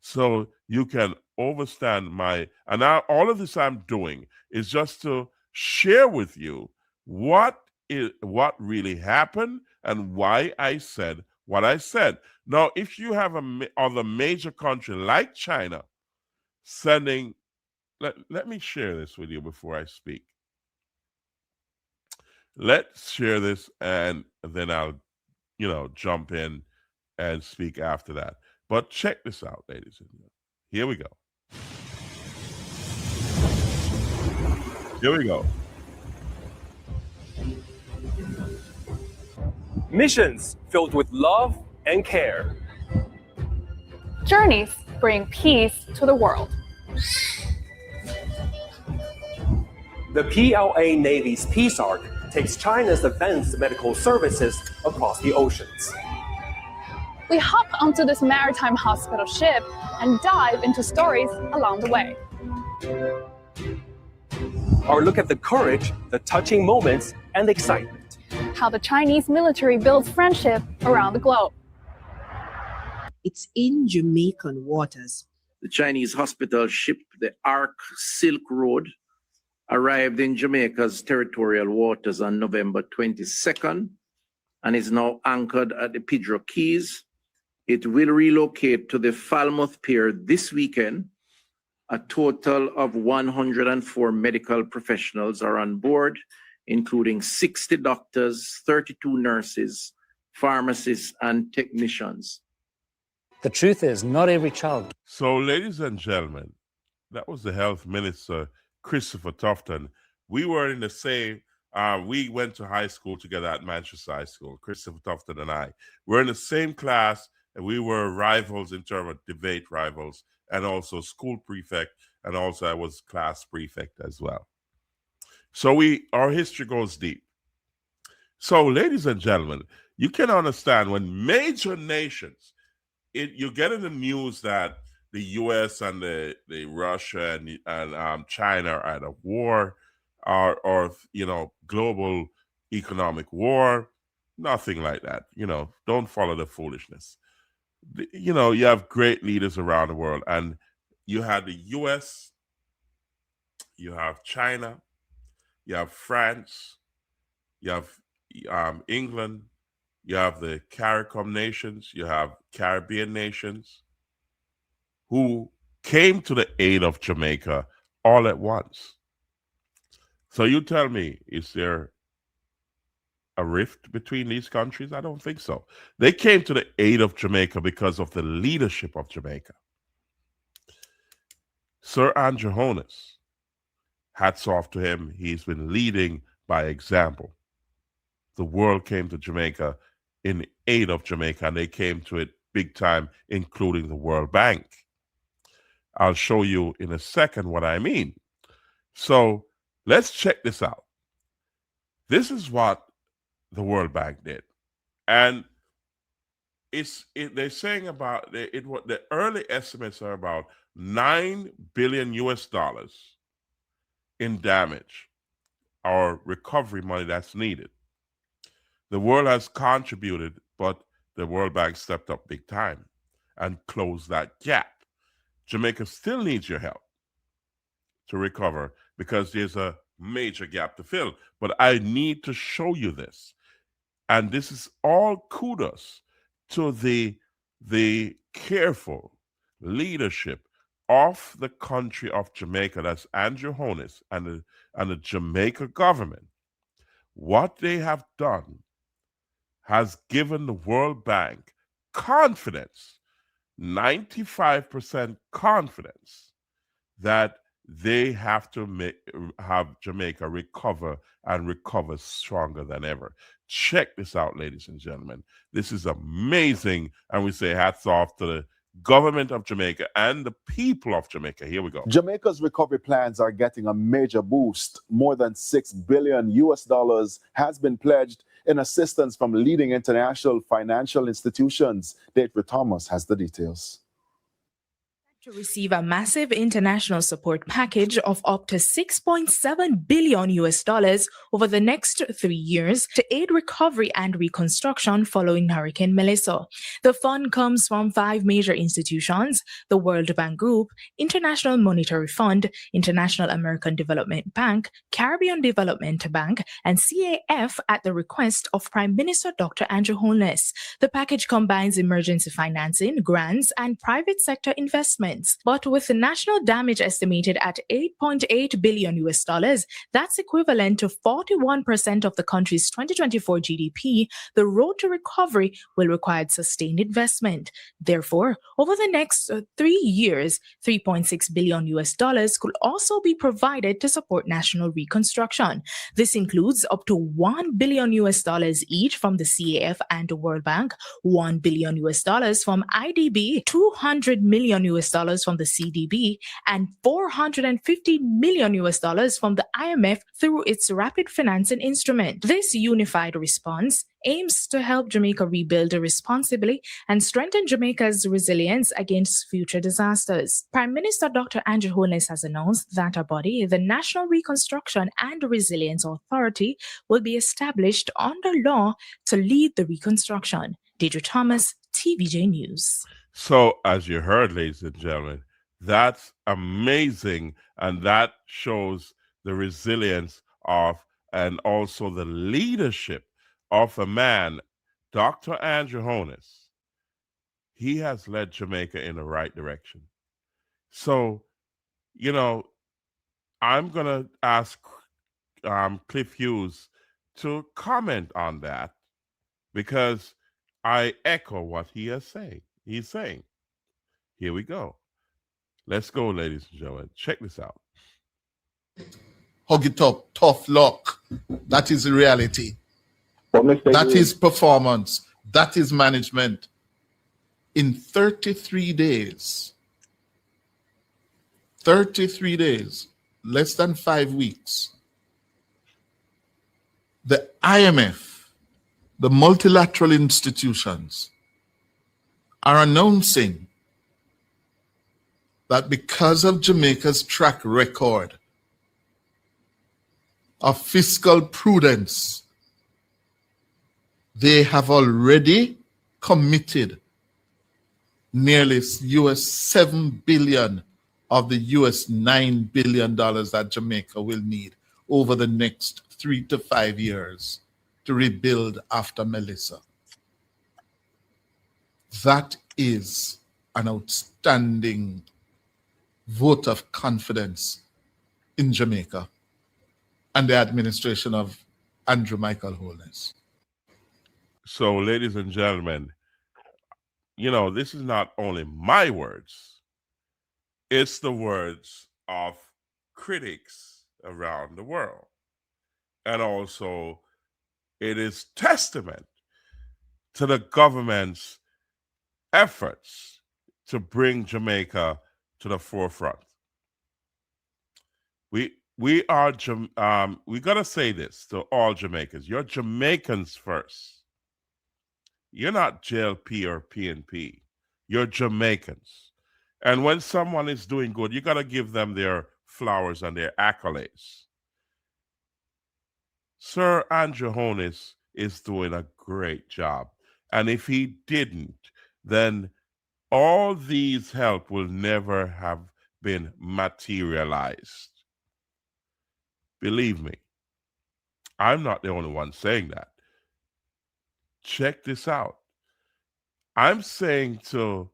S1: so you can understand all of this I'm doing is just to share with you what really happened and why I said what I said. Now, if you have other major country like China sending, let me share this with you before I speak. Let's share this, and then I'll jump in and speak after that. But check this out, ladies and gentlemen. Here we go. Here we go.
S9: Missions filled with love and care.
S10: Journeys bring peace to the world.
S9: The PLA Navy's Peace Ark takes China's advanced medical services across the oceans.
S10: We hop onto this maritime hospital ship and dive into stories along the way.
S9: Or look at the courage, the touching moments, and the excitement.
S10: How the Chinese military builds friendship around the globe.
S7: It's in Jamaican waters.
S11: The Chinese hospital ship, the Ark Silk Road, arrived in Jamaica's territorial waters on November 22nd and is now anchored at the Pedro Keys. It will relocate to the Falmouth Pier this weekend. A total of 104 medical professionals are on board, including 60 doctors, 32 nurses, pharmacists, and technicians.
S12: The truth is, not every child.
S1: So, ladies and gentlemen, that was the Health Minister, Christopher Tufton. We were in the same, we went to high school together at Manchester High School, Christopher Tufton and I. We're in the same class, and we were rivals in terms of debate rivals, and also school prefect, and also I was class prefect as well. So our history goes deep. So, ladies and gentlemen, you can understand when major nations, you get in the news that the U.S. and the Russia and China are at a war, or global economic war. Nothing like that. Don't follow the foolishness. You have great leaders around the world, and you have the U.S., you have China, you have France, you have England, you have the CARICOM nations, you have Caribbean nations who came to the aid of Jamaica all at once. So you tell me, is there a rift between these countries? I don't think so. They came to the aid of Jamaica because of the leadership of Jamaica. Sir Andrew Holness, hats off to him. He's been leading by example. The world came to Jamaica in aid of Jamaica, and they came to it big time, including the World Bank. I'll show you in a second what I mean. So let's check this out. This is what the World Bank did. And they're saying about the early estimates are about $9 billion in damage or recovery money that's needed. The world has contributed, but the World Bank stepped up big time and closed that gap. Jamaica still needs your help to recover because there's a major gap to fill. But I need to show you this. And this is all kudos to the careful leadership of the country of Jamaica. That's Andrew Holness and the Jamaica government. What they have done has given the World Bank confidence, 95% confidence, that they have to have Jamaica recover and recover stronger than ever. Check this out, ladies and gentlemen. This is amazing. And we say hats off to the government of Jamaica and the people of Jamaica. Here we go.
S6: Jamaica's recovery plans are getting a major boost. More than $6 billion has been pledged in assistance from leading international financial institutions. Deidre Thomas has the details.
S7: To receive a massive international support package of up to $6.7 billion over the next 3 years to aid recovery and reconstruction following Hurricane Melissa. The fund comes from 5 major institutions: the World Bank Group, International Monetary Fund, International American Development Bank, Caribbean Development Bank, and CAF at the request of Prime Minister Dr. Andrew Holness. The package combines emergency financing, grants, and private sector investment. But with the national damage estimated at $8.8 billion, that's equivalent to 41% of the country's 2024 GDP, the road to recovery will require sustained investment. Therefore, over the next 3 years, $3.6 billion could also be provided to support national reconstruction. This includes up to $1 billion each from the CAF and the World Bank, $1 billion from IDB, $200 million from the CDB, and $450 million from the IMF through its rapid financing instrument. This unified response aims to help Jamaica rebuild responsibly and strengthen Jamaica's resilience against future disasters. Prime Minister Dr. Andrew Holness has announced that a body, the National Reconstruction and Resilience Authority, will be established under law to lead the reconstruction. Deidre Thomas, TVJ News.
S1: So, as you heard, ladies and gentlemen, that's amazing. And that shows the resilience of and also the leadership of a man, Dr. Andrew Holness. He has led Jamaica in the right direction. So, I'm going to ask Cliff Hughes to comment on that because I echo what he is saying. he's saying. Here we go. Let's go, ladies and gentlemen. Check this out.
S13: Hug it up, tough luck. That is the reality. That is performance. That is management. In 33 days, less than 5 weeks, the IMF, the multilateral institutions, are announcing that because of Jamaica's track record of fiscal prudence, they have already committed nearly $7 billion of the $9 billion that Jamaica will need over the next 3 to 5 years to rebuild after Melissa. That is an outstanding vote of confidence in Jamaica and the administration of Andrew Michael Holness.
S1: So, ladies and gentlemen, you know, this is not only my words, it's the words of critics around the world. And also, it is testament to the government's efforts to bring Jamaica to the forefront. We gotta say this to all Jamaicans. You're Jamaicans first. You're not JLP or PNP. You're Jamaicans. And when someone is doing good, you gotta give them their flowers and their accolades. Sir Andrew Holness is doing a great job. And if he didn't, then all these help will never have been materialized. Believe me, I'm not the only one saying that. Check this out. I'm saying to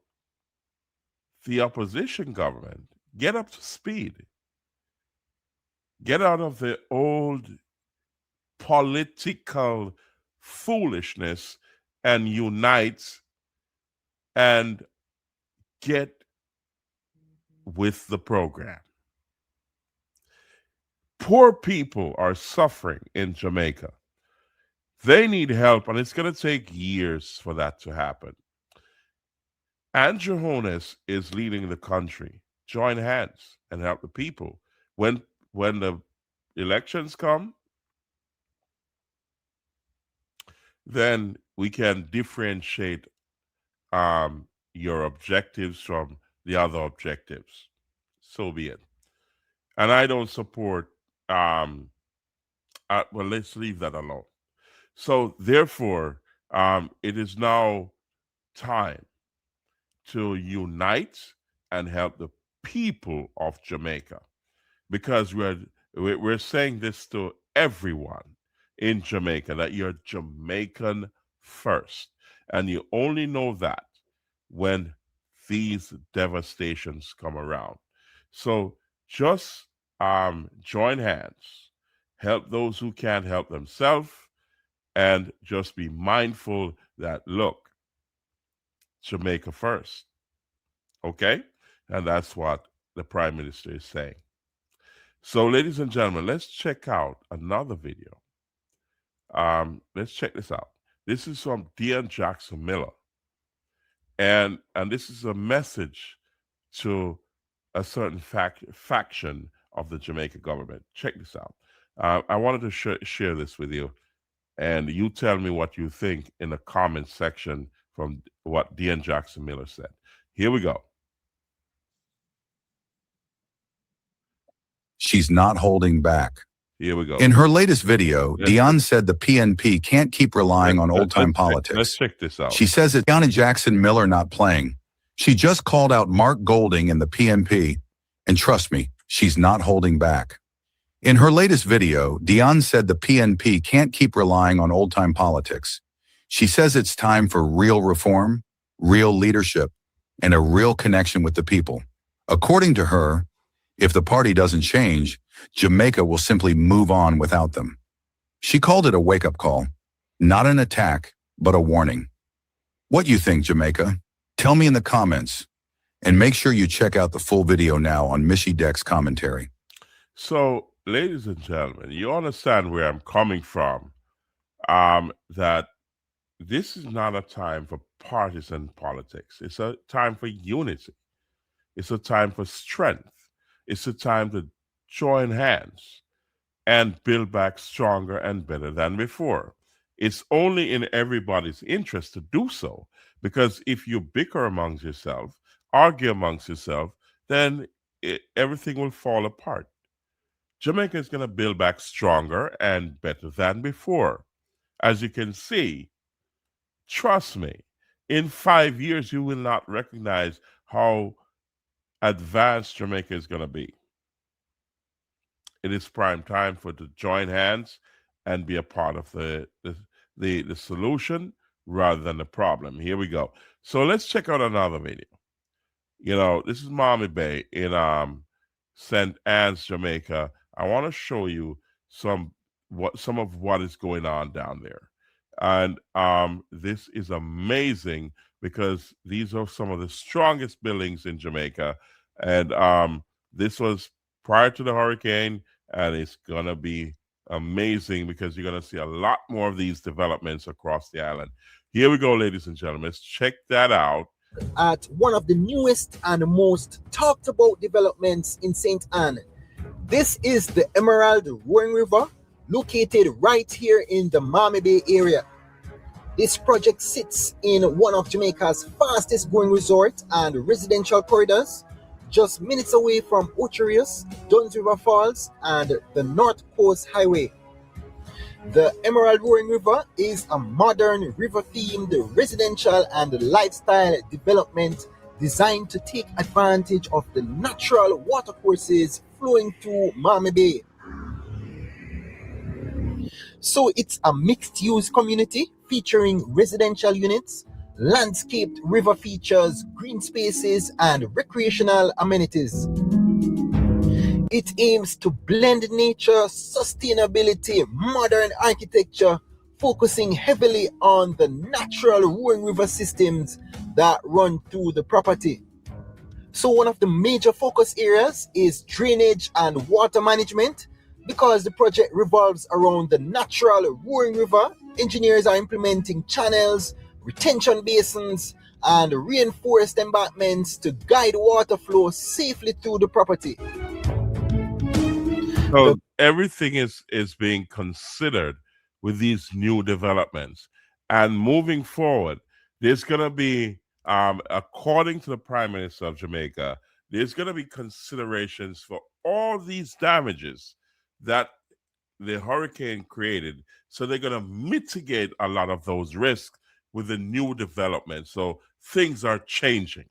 S1: the opposition government, get up to speed. Get out of the old political foolishness and unite and get with the program. Poor people are suffering in Jamaica. They need help, and it's going to take years for that to happen. Andrew Holness is leading the country. Join hands and help the people. When the elections come, then we can differentiate your objectives from the other objectives. So be it. And I don't support, well, let's leave that alone. So therefore, it is now time to unite and help the people of Jamaica, because we're saying this to everyone in Jamaica, that you're Jamaican first. And you only know that when these devastations come around. So just join hands, help those who can't help themselves, and just be mindful that, look, Jamaica first. Okay? And that's what the Prime Minister is saying. So, ladies and gentlemen, let's check out another video. Let's check this out. This is from Dean Jackson Miller. And this is a message to a certain faction of the Jamaica government. Check this out. I wanted to share this with you, and you tell me what you think in the comment section from what Dean Jackson Miller said. Here we go.
S14: She's not holding back.
S1: Here we go.
S14: In her latest video, Dion said the PNP can't keep relying on old-time politics.
S1: Let's check this out.
S14: She says it's Deon Jackson Miller not playing. She just called out Mark Golding in the PNP, and trust me, she's not holding back. In her latest video, Dion said the PNP can't keep relying on old-time politics. She says it's time for real reform, real leadership, and a real connection with the people. According to her, if the party doesn't change, Jamaica will simply move on without them. She called it a wake-up call, not an attack, but a warning. What you think, Jamaica? Tell me in the comments, and make sure you check out the full video now on Mishy Deck's commentary.
S1: So, ladies and gentlemen, you understand where I'm coming from, that this is not a time for partisan politics. It's a time for unity. It's a time for strength. It's a time to join hands and build back stronger and better than before. It's only in everybody's interest to do so, because if you bicker amongst yourself, argue amongst yourself, then everything will fall apart. Jamaica is going to build back stronger and better than before. As you can see, trust me, in 5 years, you will not recognize how advanced Jamaica is going to be. It is prime time for to join hands and be a part of the solution rather than the problem. Here we go. So let's check out another video. You know, this is Mommy Bay in St. Anne's, Jamaica. I want to show you some of what is going on down there. And this is amazing because these are some of the strongest buildings in Jamaica. And this was prior to the hurricane, and it's going to be amazing because you're going to see a lot more of these developments across the island. Here we go, ladies and gentlemen. Let's check that out.
S15: At one of the newest and most talked about developments in St. Anne. This is the Emerald Rowing River, located right here in the Mommy Bay area. This project sits in one of Jamaica's fastest growing resort and residential corridors, just minutes away from Ocherius, Duns River Falls, and the North Coast Highway. The Emerald Rowing River is a modern river-themed residential and lifestyle development designed to take advantage of the natural watercourses flowing through Mommy Bay. So it's a mixed-use community featuring residential units, landscaped river features, green spaces, and recreational amenities. It aims to blend nature, sustainability, modern architecture, focusing heavily on the natural rowing river systems that run through the property. So one of the major focus areas is drainage and water management. Because the project revolves around the natural rowing river, engineers are implementing channels, retention basins, and reinforced embankments to guide water flow safely through the property.
S1: So everything is being considered with these new developments. And moving forward, there's going to be, according to the Prime Minister of Jamaica, there's going to be considerations for all these damages that the hurricane created. So they're going to mitigate a lot of those risks with the new development. So things are changing.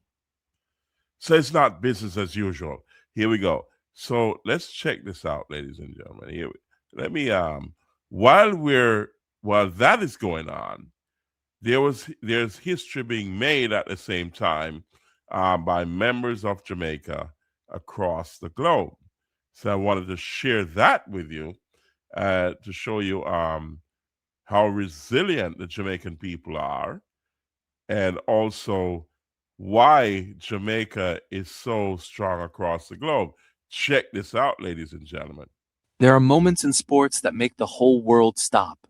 S1: So it's not business as usual. Here we go. So let's check this out, ladies and gentlemen. Here, let me while that is going on, there's history being made at the same time by members of Jamaica across the globe. So I wanted to share that with you to show you how resilient the Jamaican people are, and also why Jamaica is so strong across the globe. Check this out, ladies and gentlemen.
S16: There are moments in sports that make the whole world stop.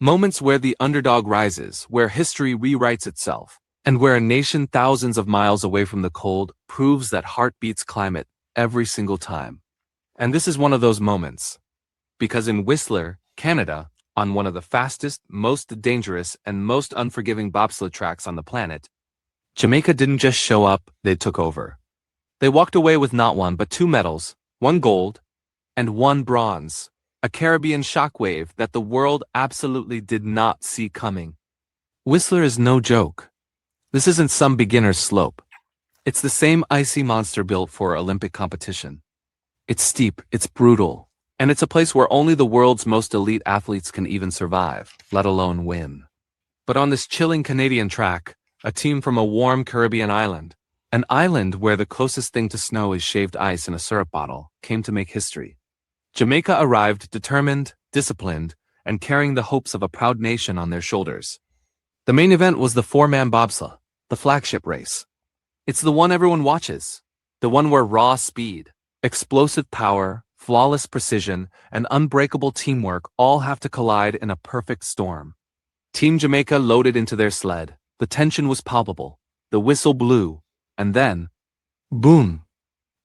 S16: Moments where the underdog rises, where history rewrites itself, and where a nation thousands of miles away from the cold proves that heart beats climate every single time. And this is one of those moments. Because in Whistler, Canada, on one of the fastest, most dangerous, and most unforgiving bobsled tracks on the planet, Jamaica didn't just show up, they took over. They walked away with not one but 2 medals, 1 gold, and 1 bronze, a Caribbean shockwave that the world absolutely did not see coming. Whistler is no joke. This isn't some beginner's slope. It's the same icy monster built for Olympic competition. It's steep, it's brutal, and it's a place where only the world's most elite athletes can even survive, let alone win. But on this chilling Canadian track, a team from a warm Caribbean island, an island where the closest thing to snow is shaved ice in a syrup bottle, came to make history. Jamaica arrived determined, disciplined, and carrying the hopes of a proud nation on their shoulders. The main event was the 4-man bobsleigh, the flagship race. It's the one everyone watches, the one where raw speed, explosive power, flawless precision, and unbreakable teamwork all have to collide in a perfect storm. Team Jamaica loaded into their sled. The tension was palpable. The whistle blew. And then, boom!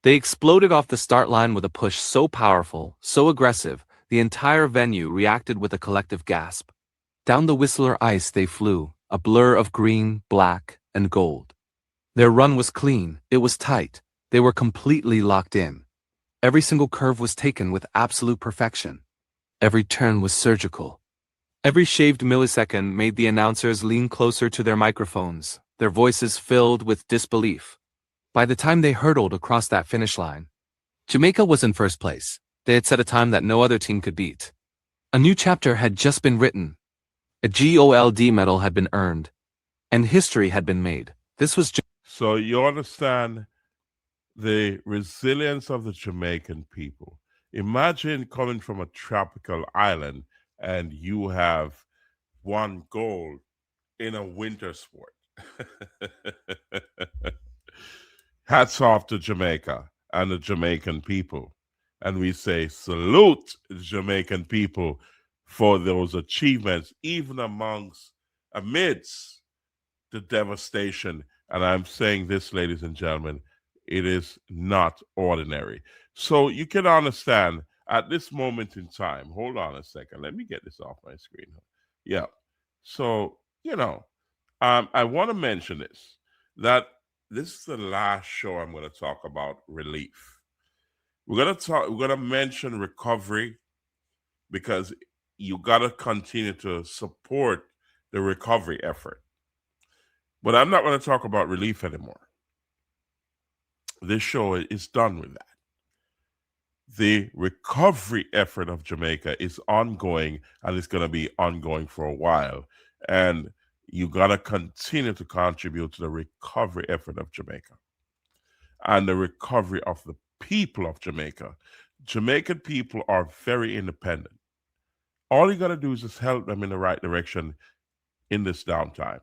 S16: They exploded off the start line with a push so powerful, so aggressive, the entire venue reacted with a collective gasp. Down the Whistler ice they flew, a blur of green, black, and gold. Their run was clean, it was tight, they were completely locked in. Every single curve was taken with absolute perfection. Every turn was surgical. Every shaved millisecond made the announcers lean closer to their microphones, their voices filled with disbelief. By the time they hurtled across that finish line, Jamaica was in first place. They had set a time that no other team could beat. A new chapter had just been written. A gold medal had been earned. And history had been made. This was
S1: So you understand the resilience of the Jamaican people. Imagine coming from a tropical island and you have won gold in a winter sport. Hats off to Jamaica and the Jamaican people. And we say salute the Jamaican people for those achievements, even amidst the devastation. And I'm saying this, ladies and gentlemen, it is not ordinary. So you can understand at this moment in time, hold on a second, let me get this off my screen. Yeah. So, I want to mention this, that this is the last show I'm going to talk about relief. We're going to mention recovery because you got to continue to support the recovery effort. But I'm not going to talk about relief anymore. This show is done with that. The recovery effort of Jamaica is ongoing, and it's going to be ongoing for a while. And you got to continue to contribute to the recovery effort of Jamaica and the recovery of the people of Jamaica. Jamaican people are very independent. All you got to do is just help them in the right direction in this downtime.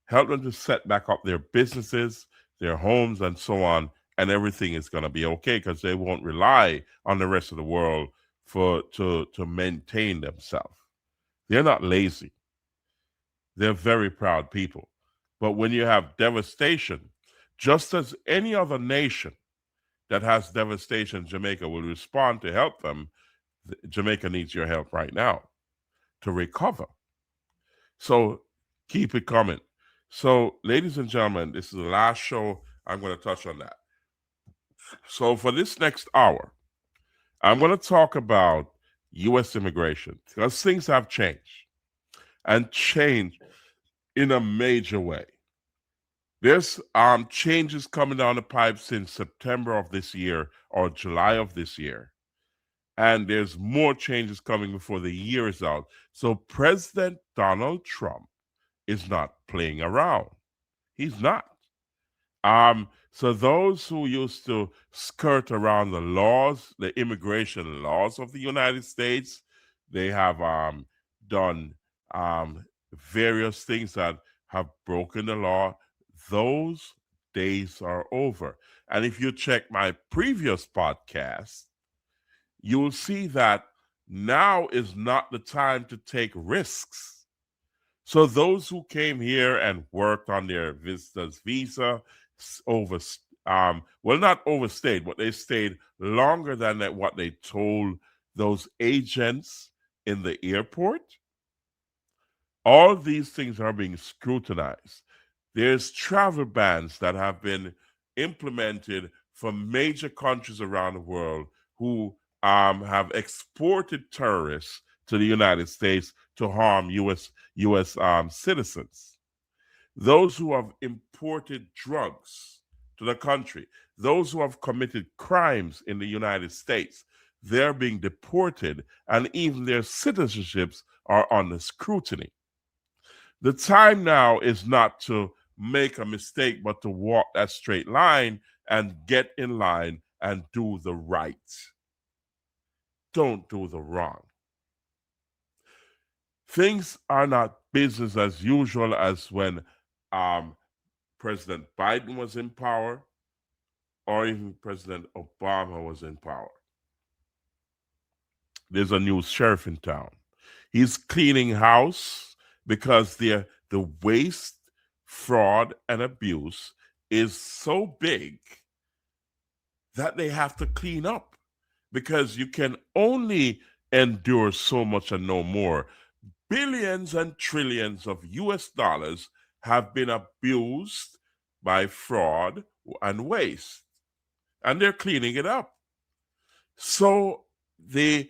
S1: Help them to set back up their businesses, their homes, and so on, and everything is going to be okay because they won't rely on the rest of the world to maintain themselves. They're not lazy. They're very proud people. But when you have devastation, just as any other nation that has devastation, Jamaica will respond to help them. Jamaica needs your help right now to recover. So keep it coming. So, ladies and gentlemen, this is the last show I'm going to touch on that. So for this next hour, I'm going to talk about U.S. immigration because things have changed and changed in a major way. There's changes coming down the pipe since September of this year or July of this year. And there's more changes coming before the year is out. So President Donald Trump is not playing around. He's not. So those who used to skirt around the laws, the immigration laws of the United States, they have done various things that have broken the law. Those days are over. And if you check my previous podcast, you'll see that now is not the time to take risks. So those who came here and worked on their visitor's visa not overstayed, but they stayed longer than what they told those agents in the airport. All these things are being scrutinized. There's travel bans that have been implemented from major countries around the world who have exported terrorists to the United States to harm U.S. citizens. Those who have imported drugs to the country, those who have committed crimes in the United States, they're being deported, and even their citizenships are under scrutiny. The time now is not to make a mistake, but to walk that straight line and get in line and do the right. Don't do the wrong. Things are not business as usual as when President Biden was in power or even President Obama was in power. There's a new sheriff in town. He's cleaning house because the waste, fraud, and abuse is so big that they have to clean up, because you can only endure so much and no more. Billions and trillions of US dollars have been abused by fraud and waste, and they're cleaning it up. So the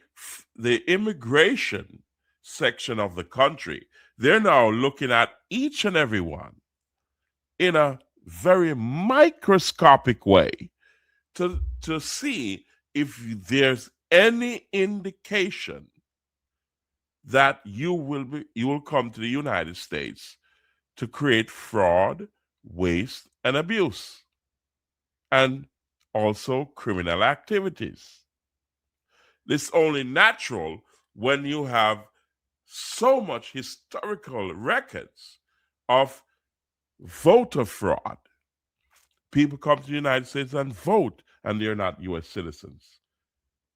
S1: immigration section of the country, they're now looking at each and every one in a very microscopic way to see if there's any indication that you will come to the United States to create fraud, waste, and abuse, and also criminal activities. This is only natural when you have so much historical records of voter fraud. People come to the United States and vote, and they're not U.S. citizens.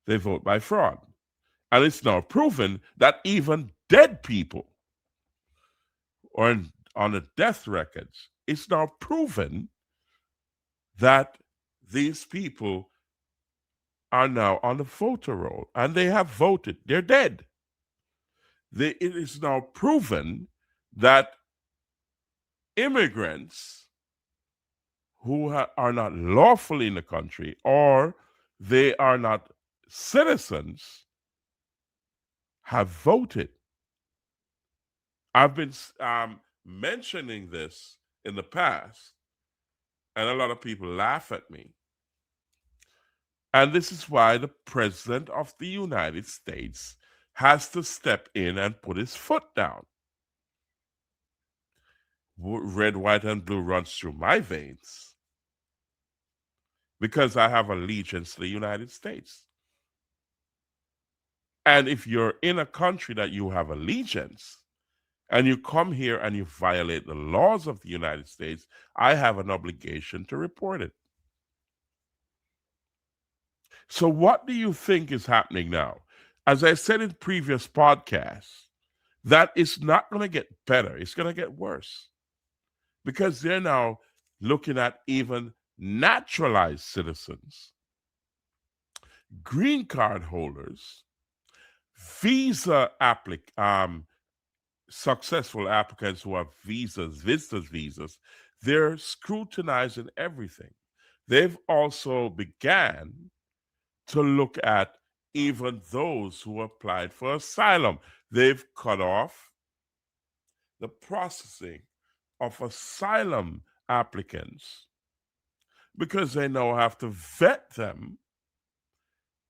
S1: They vote by fraud. And it's now proven that even dead people or on the death records, it's now proven that these people are now on the voter roll and they have voted. They're dead. It is now proven that immigrants who are not lawfully in the country or they are not citizens have voted. I've been mentioning this in the past, and a lot of people laugh at me. And this is why the President of the United States has to step in and put his foot down. Red, white, and blue runs through my veins because I have allegiance to the United States. And if you're in a country that you have allegiance and you come here and you violate the laws of the United States, I have an obligation to report it. So what do you think is happening now? As I said in previous podcasts, that is not going to get better. It's going to get worse, because they're now looking at even naturalized citizens, green card holders, successful applicants who have visitors visas. They're scrutinizing everything. They've also began to look at even those who applied for asylum. They've cut off the processing of asylum applicants because they now have to vet them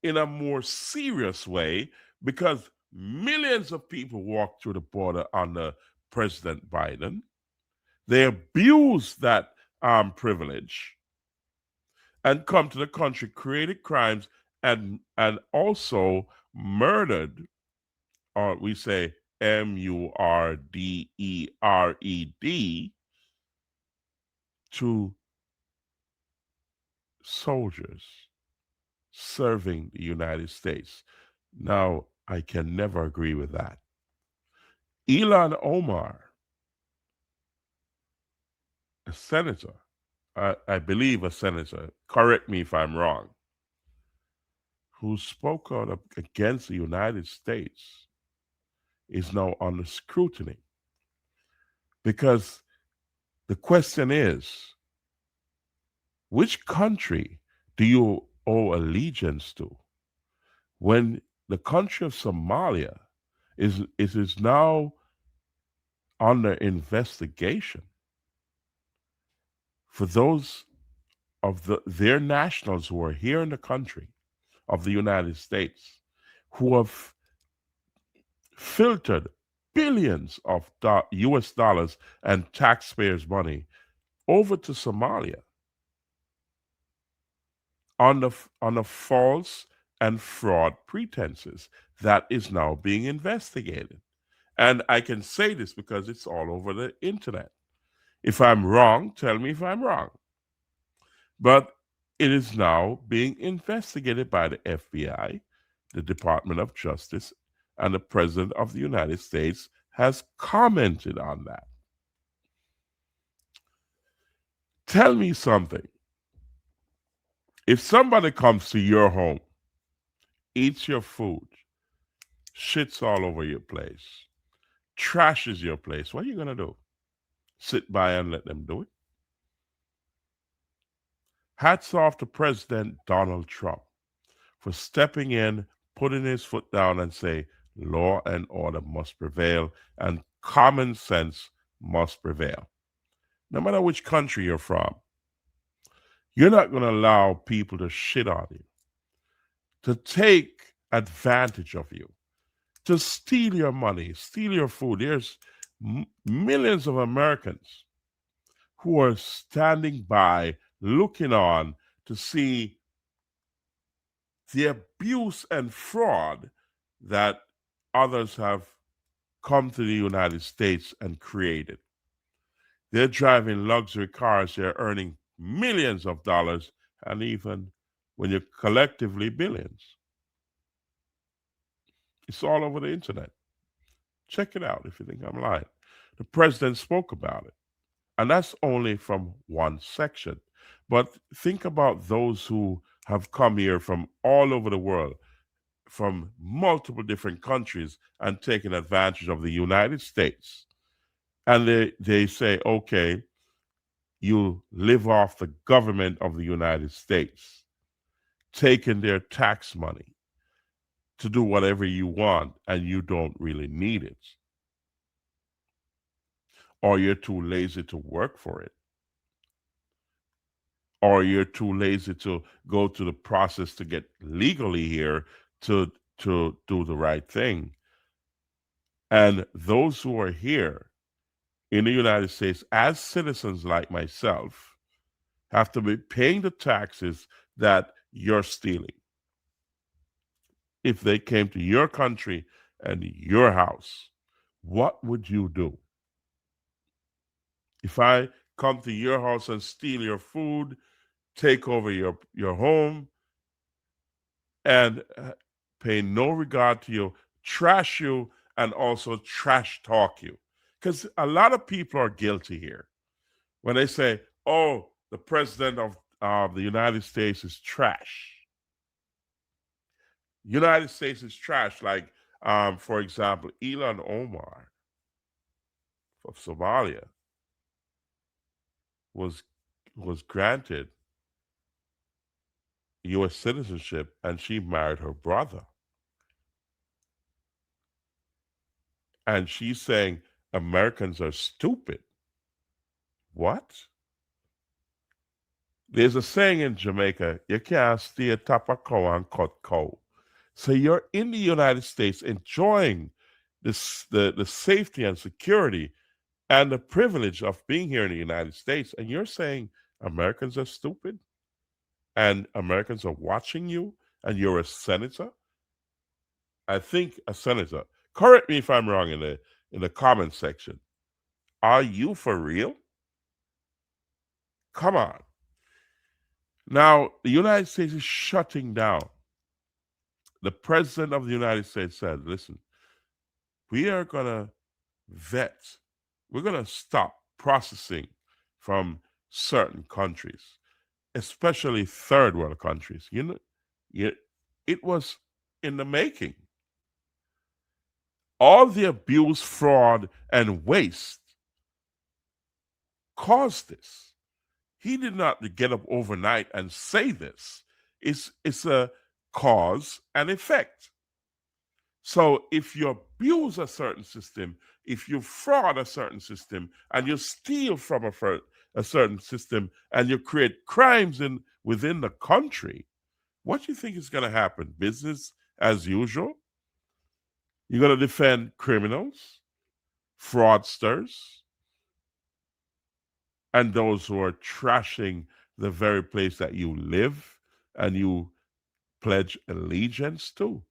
S1: in a more serious way, because millions of people walk through the border under President Biden. They abuse that privilege and come to the country, created crimes, and also murdered, or we say MURDERED, to soldiers serving the United States. Now, I can never agree with that. Ilhan Omar, a senator, I believe a senator, correct me if I'm wrong, who spoke out against the United States, is now under scrutiny. Because the question is, which country do you owe allegiance to when the country of Somalia is now under investigation for those of their nationals who are here in the country of the United States, who have filtered billions of US dollars and taxpayers' money over to Somalia on the false and fraud pretenses. That is now being investigated. And I can say this because it's all over the internet. If I'm wrong, tell me if I'm wrong. But it is now being investigated by the FBI, the Department of Justice, and the President of the United States has commented on that. Tell me something. If somebody comes to your home, eats your food, shits all over your place, trashes your place, what are you going to do? Sit by and let them do it? Hats off to President Donald Trump for stepping in, putting his foot down and say, law and order must prevail and common sense must prevail. No matter which country you're from, you're not going to allow people to shit on you, to take advantage of you, to steal your money, steal your food. There's millions of Americans who are standing by, looking on to see the abuse and fraud that others have come to the United States and created. They're driving luxury cars, they're earning millions of dollars, and even when you're collectively billions. It's all over the internet. Check it out if you think I'm lying. The president spoke about it. And that's only from one section. But think about those who have come here from all over the world, from multiple different countries, and taken advantage of the United States. And they say, okay, you live off the government of the United States, taking their tax money to do whatever you want, and you don't really need it. Or you're too lazy to work for it. Or you're too lazy to go to the process to get legally here to do the right thing. And those who are here in the United States as citizens like myself have to be paying the taxes that you're stealing. If they came to your country and your house, what would you do? If I come to your house and steal your food, take over your home, and pay no regard to you, trash you, and also trash talk you. Because a lot of people are guilty here. When they say, oh, the president of the United States is trash. United States is trash. Like, for example, Ilhan Omar of Somalia was granted U.S. citizenship, and she married her brother. And she's saying Americans are stupid. What? There's a saying in Jamaica, you can't stay atop a cow and cut cow. So you're in the United States enjoying the safety and security and the privilege of being here in the United States, and you're saying Americans are stupid and Americans are watching you, and you're a senator? I think a senator. Correct me if I'm wrong in the comment section. Are you for real? Come on. Now, the United States is shutting down. The president of the United States said, listen, we are going to vet. We're going to stop processing from certain countries, especially third world countries. It was in the making. All the abuse, fraud, and waste caused this. He did not get up overnight and say this. It's a cause and effect. So if you abuse a certain system, if you fraud a certain system, and you steal from a certain system, and you create crimes within the country, what do you think is going to happen? Business as usual? You're going to defend criminals, fraudsters, and those who are trashing the very place that you live and you pledge allegiance to.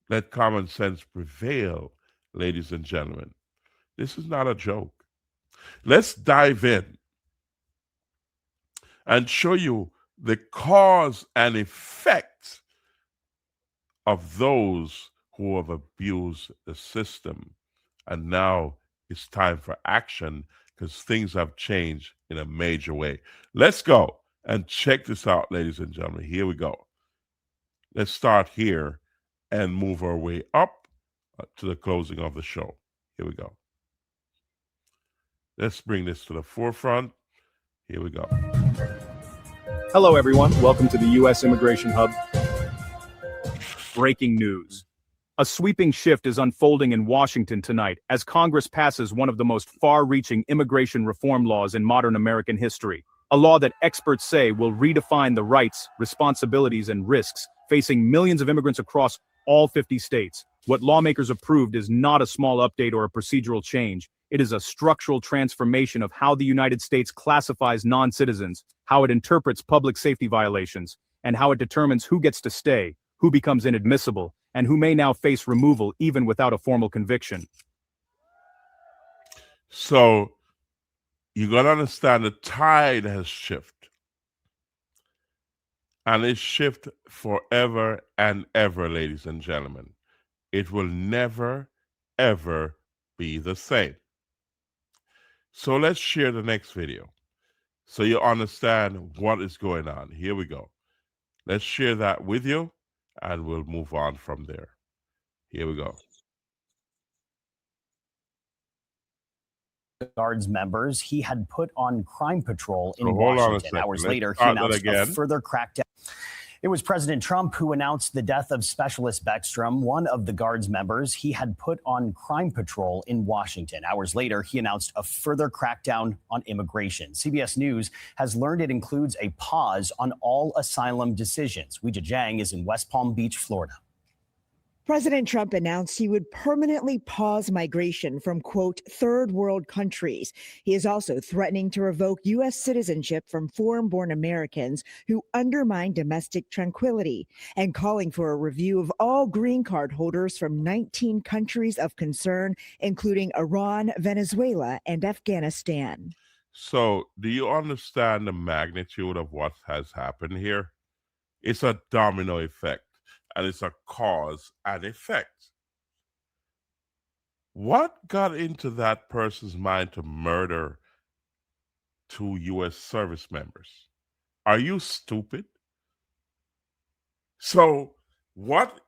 S1: Let common sense prevail, ladies and gentlemen. This is not a joke. Let's dive in and show you the cause and effect of those who have abused the system. And now it's time for action because things have changed in a major way. Let's go and check this out, ladies and gentlemen. Here we go. Let's start here and move our way up to the closing of the show. Here we go. Let's bring this to the forefront. Here we go.
S17: Hello, everyone. Welcome to the U.S. Immigration Hub. Breaking news. A sweeping shift is unfolding in Washington tonight as Congress passes one of the most far-reaching immigration reform laws in modern American history. A law that experts say will redefine the rights, responsibilities, and risks facing millions of immigrants across all 50 states. What lawmakers approved is not a small update or a procedural change. It is a structural transformation of how the United States classifies non-citizens, how it interprets public safety violations, and how it determines who gets to stay, who becomes inadmissible, and who may now face removal even without a formal conviction.
S1: So you got to understand the tide has shifted. And it shifts forever and ever, ladies and gentlemen. It will never, ever be the same. So let's share the next video so you understand what is going on. Here we go. Let's share that with you and we'll move on from there. Here we go.
S18: Guards members he had put on crime patrol in
S1: So hold on a
S18: Washington.
S1: second.
S18: Hours
S1: Let's
S18: later, he
S1: start that
S18: announced a
S1: again.
S18: further crackdown. It was President Trump who announced the death of Specialist Beckstrom, one of the Guards members he had put on crime patrol in Washington. Hours later, he announced a further crackdown on immigration. CBS News has learned it includes a pause on all asylum decisions. Weijia Jiang is in West Palm Beach, Florida.
S19: President Trump announced he would permanently pause migration from, quote, third world countries. He is also threatening to revoke U.S. citizenship from foreign-born Americans who undermine domestic tranquility and calling for a review of all green card holders from 19 countries of concern, including Iran, Venezuela, and Afghanistan.
S1: So do you understand the magnitude of what has happened here? It's a domino effect. And it's a cause and effect. What got into that person's mind to murder 2 U.S. service members? Are you stupid? So what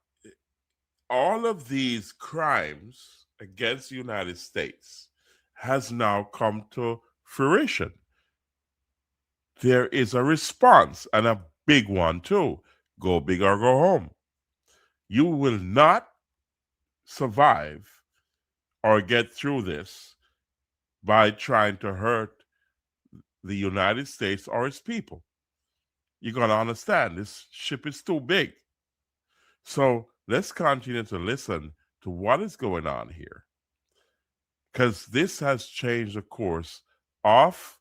S1: all of these crimes against the United States has now come to fruition. There is a response, and a big one too. Go big or go home. You will not survive or get through this by trying to hurt the United States or its people. You're going to understand this ship is too big. So let's continue to listen to what is going on here, because this has changed the course of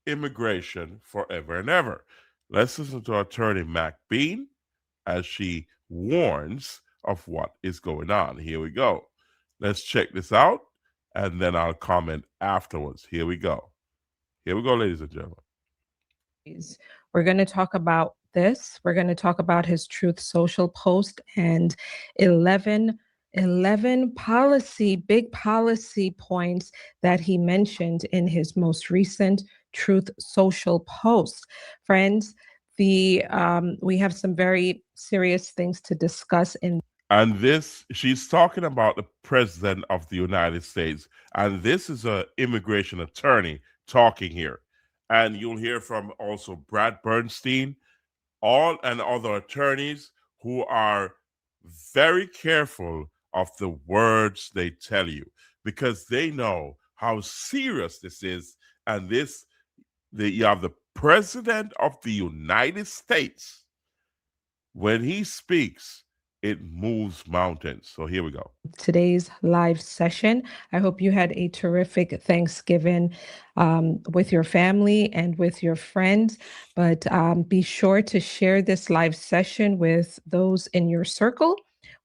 S1: immigration forever and ever. Let's listen to Attorney Mac Bean as she warns of what is going on. Here we go. Let's check this out, and then I'll comment afterwards. Here we go. Here we go, ladies and gentlemen.
S20: We're going to talk about this. We're going to talk about his Truth Social post and 11 big policy points that he mentioned in his most recent Truth Social post. Friends, we have some very serious things to discuss in.
S1: And this, she's talking about the President of the United States. And this is an immigration attorney talking here. And you'll hear from also Brad Bernstein, all and other attorneys who are very careful of the words they tell you, because they know how serious this is. And you have the President of the United States. When he speaks, it moves mountains. So here we go.
S20: Today's live session. I hope you had a terrific Thanksgiving with your family and with your friends. But be sure to share this live session with those in your circle,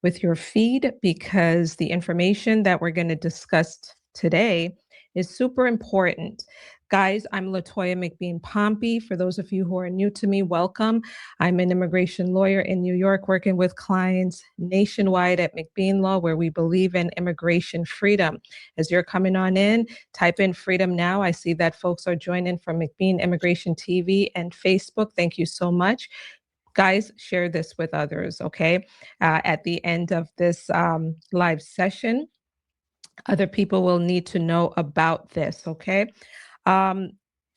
S20: with your feed, because the information that we're going to discuss today is super important. Guys, I'm Latoya McBean Pompey. For those of you who are new to me, welcome. I'm an immigration lawyer in New York, working with clients nationwide at McBean Law, where we believe in immigration freedom. As you're coming on in, type in freedom now. I see that folks are joining from McBean Immigration TV and Facebook. Thank you so much. Guys, share this with others, okay? At the end of this live session, other people will need to know about this, okay?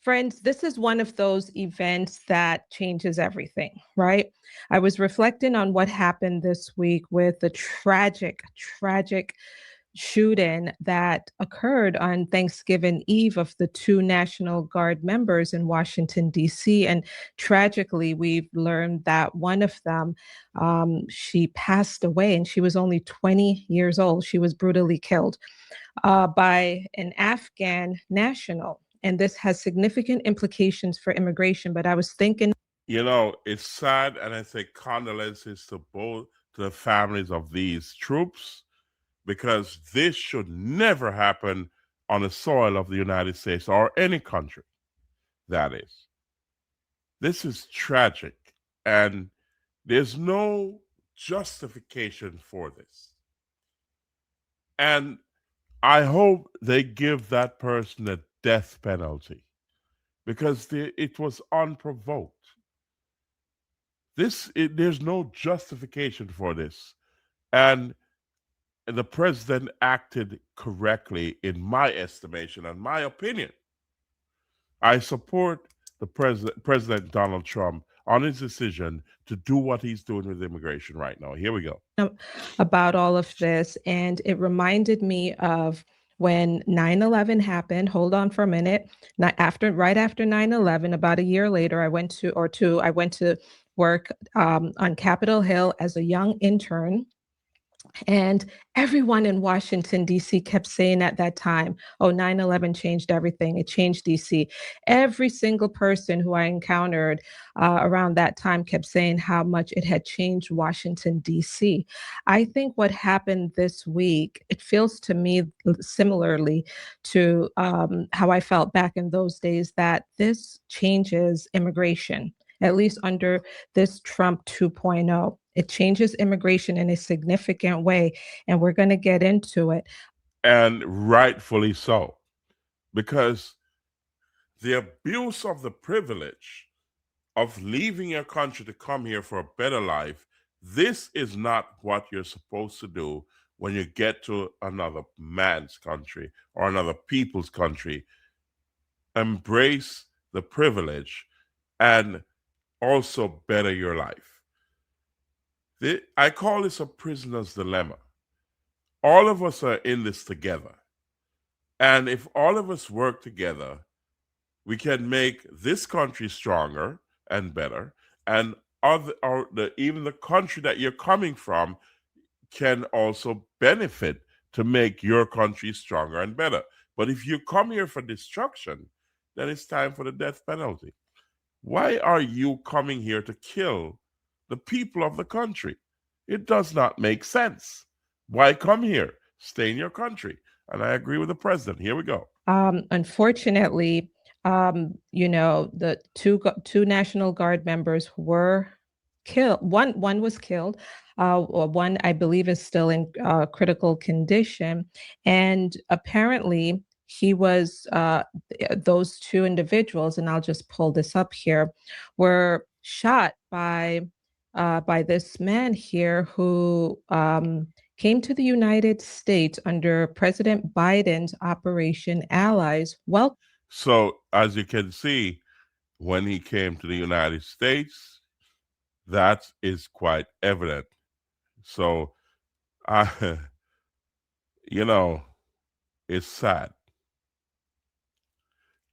S20: Friends, this is one of those events that changes everything, right? I was reflecting on what happened this week with the tragic shooting that occurred on Thanksgiving Eve of the 2 National Guard members in Washington, D.C. And tragically, we've learned that one of them, she passed away, and she was only 20 years old. She was brutally killed by an Afghan national. And this has significant implications for immigration. But I was thinking,
S1: you know, it's sad, and I say condolences to the families of these troops, because this should never happen on the soil of the United States or any country, that is. This is tragic, and there's no justification for this. And I hope they give that person a death penalty, because it was unprovoked. There's no justification for this. And the president acted correctly, in my estimation and my opinion. I support the President Donald Trump on his decision to do what he's doing with immigration right now. Here we go.
S20: About all of this, and it reminded me of when 9/11 happened. Hold on for a minute. Right after 9/11, about a year later, I went to work on Capitol Hill as a young intern. And everyone in Washington, D.C. kept saying at that time, oh, 9/11 changed everything. It changed D.C. Every single person who I encountered around that time kept saying how much it had changed Washington, D.C. I think what happened this week, it feels to me similarly to how I felt back in those days, that this changes immigration, at least under this Trump 2.0. It changes immigration in a significant way, and we're going to get into it.
S1: And rightfully so, because the abuse of the privilege of leaving your country to come here for a better life, this is not what you're supposed to do when you get to another man's country or another people's country. Embrace the privilege and also better your life. I call this a prisoner's dilemma. All of us are in this together. And if all of us work together, we can make this country stronger and better. And even the country that you're coming from can also benefit to make your country stronger and better. But if you come here for destruction, then it's time for the death penalty. Why are you coming here to kill the people of the country? It does not make sense. Why come here? Stay in your country. And I agree with the president. Here we go.
S20: Unfortunately, the two National Guard members were killed. One was killed. One, I believe, is still in critical condition. And apparently, he was those two individuals, and I'll just pull this up here, were shot by this man here who came to the United States under President Biden's Operation Allies. Well,
S1: so as you can see, when he came to the United States, that is quite evident. So, it's sad.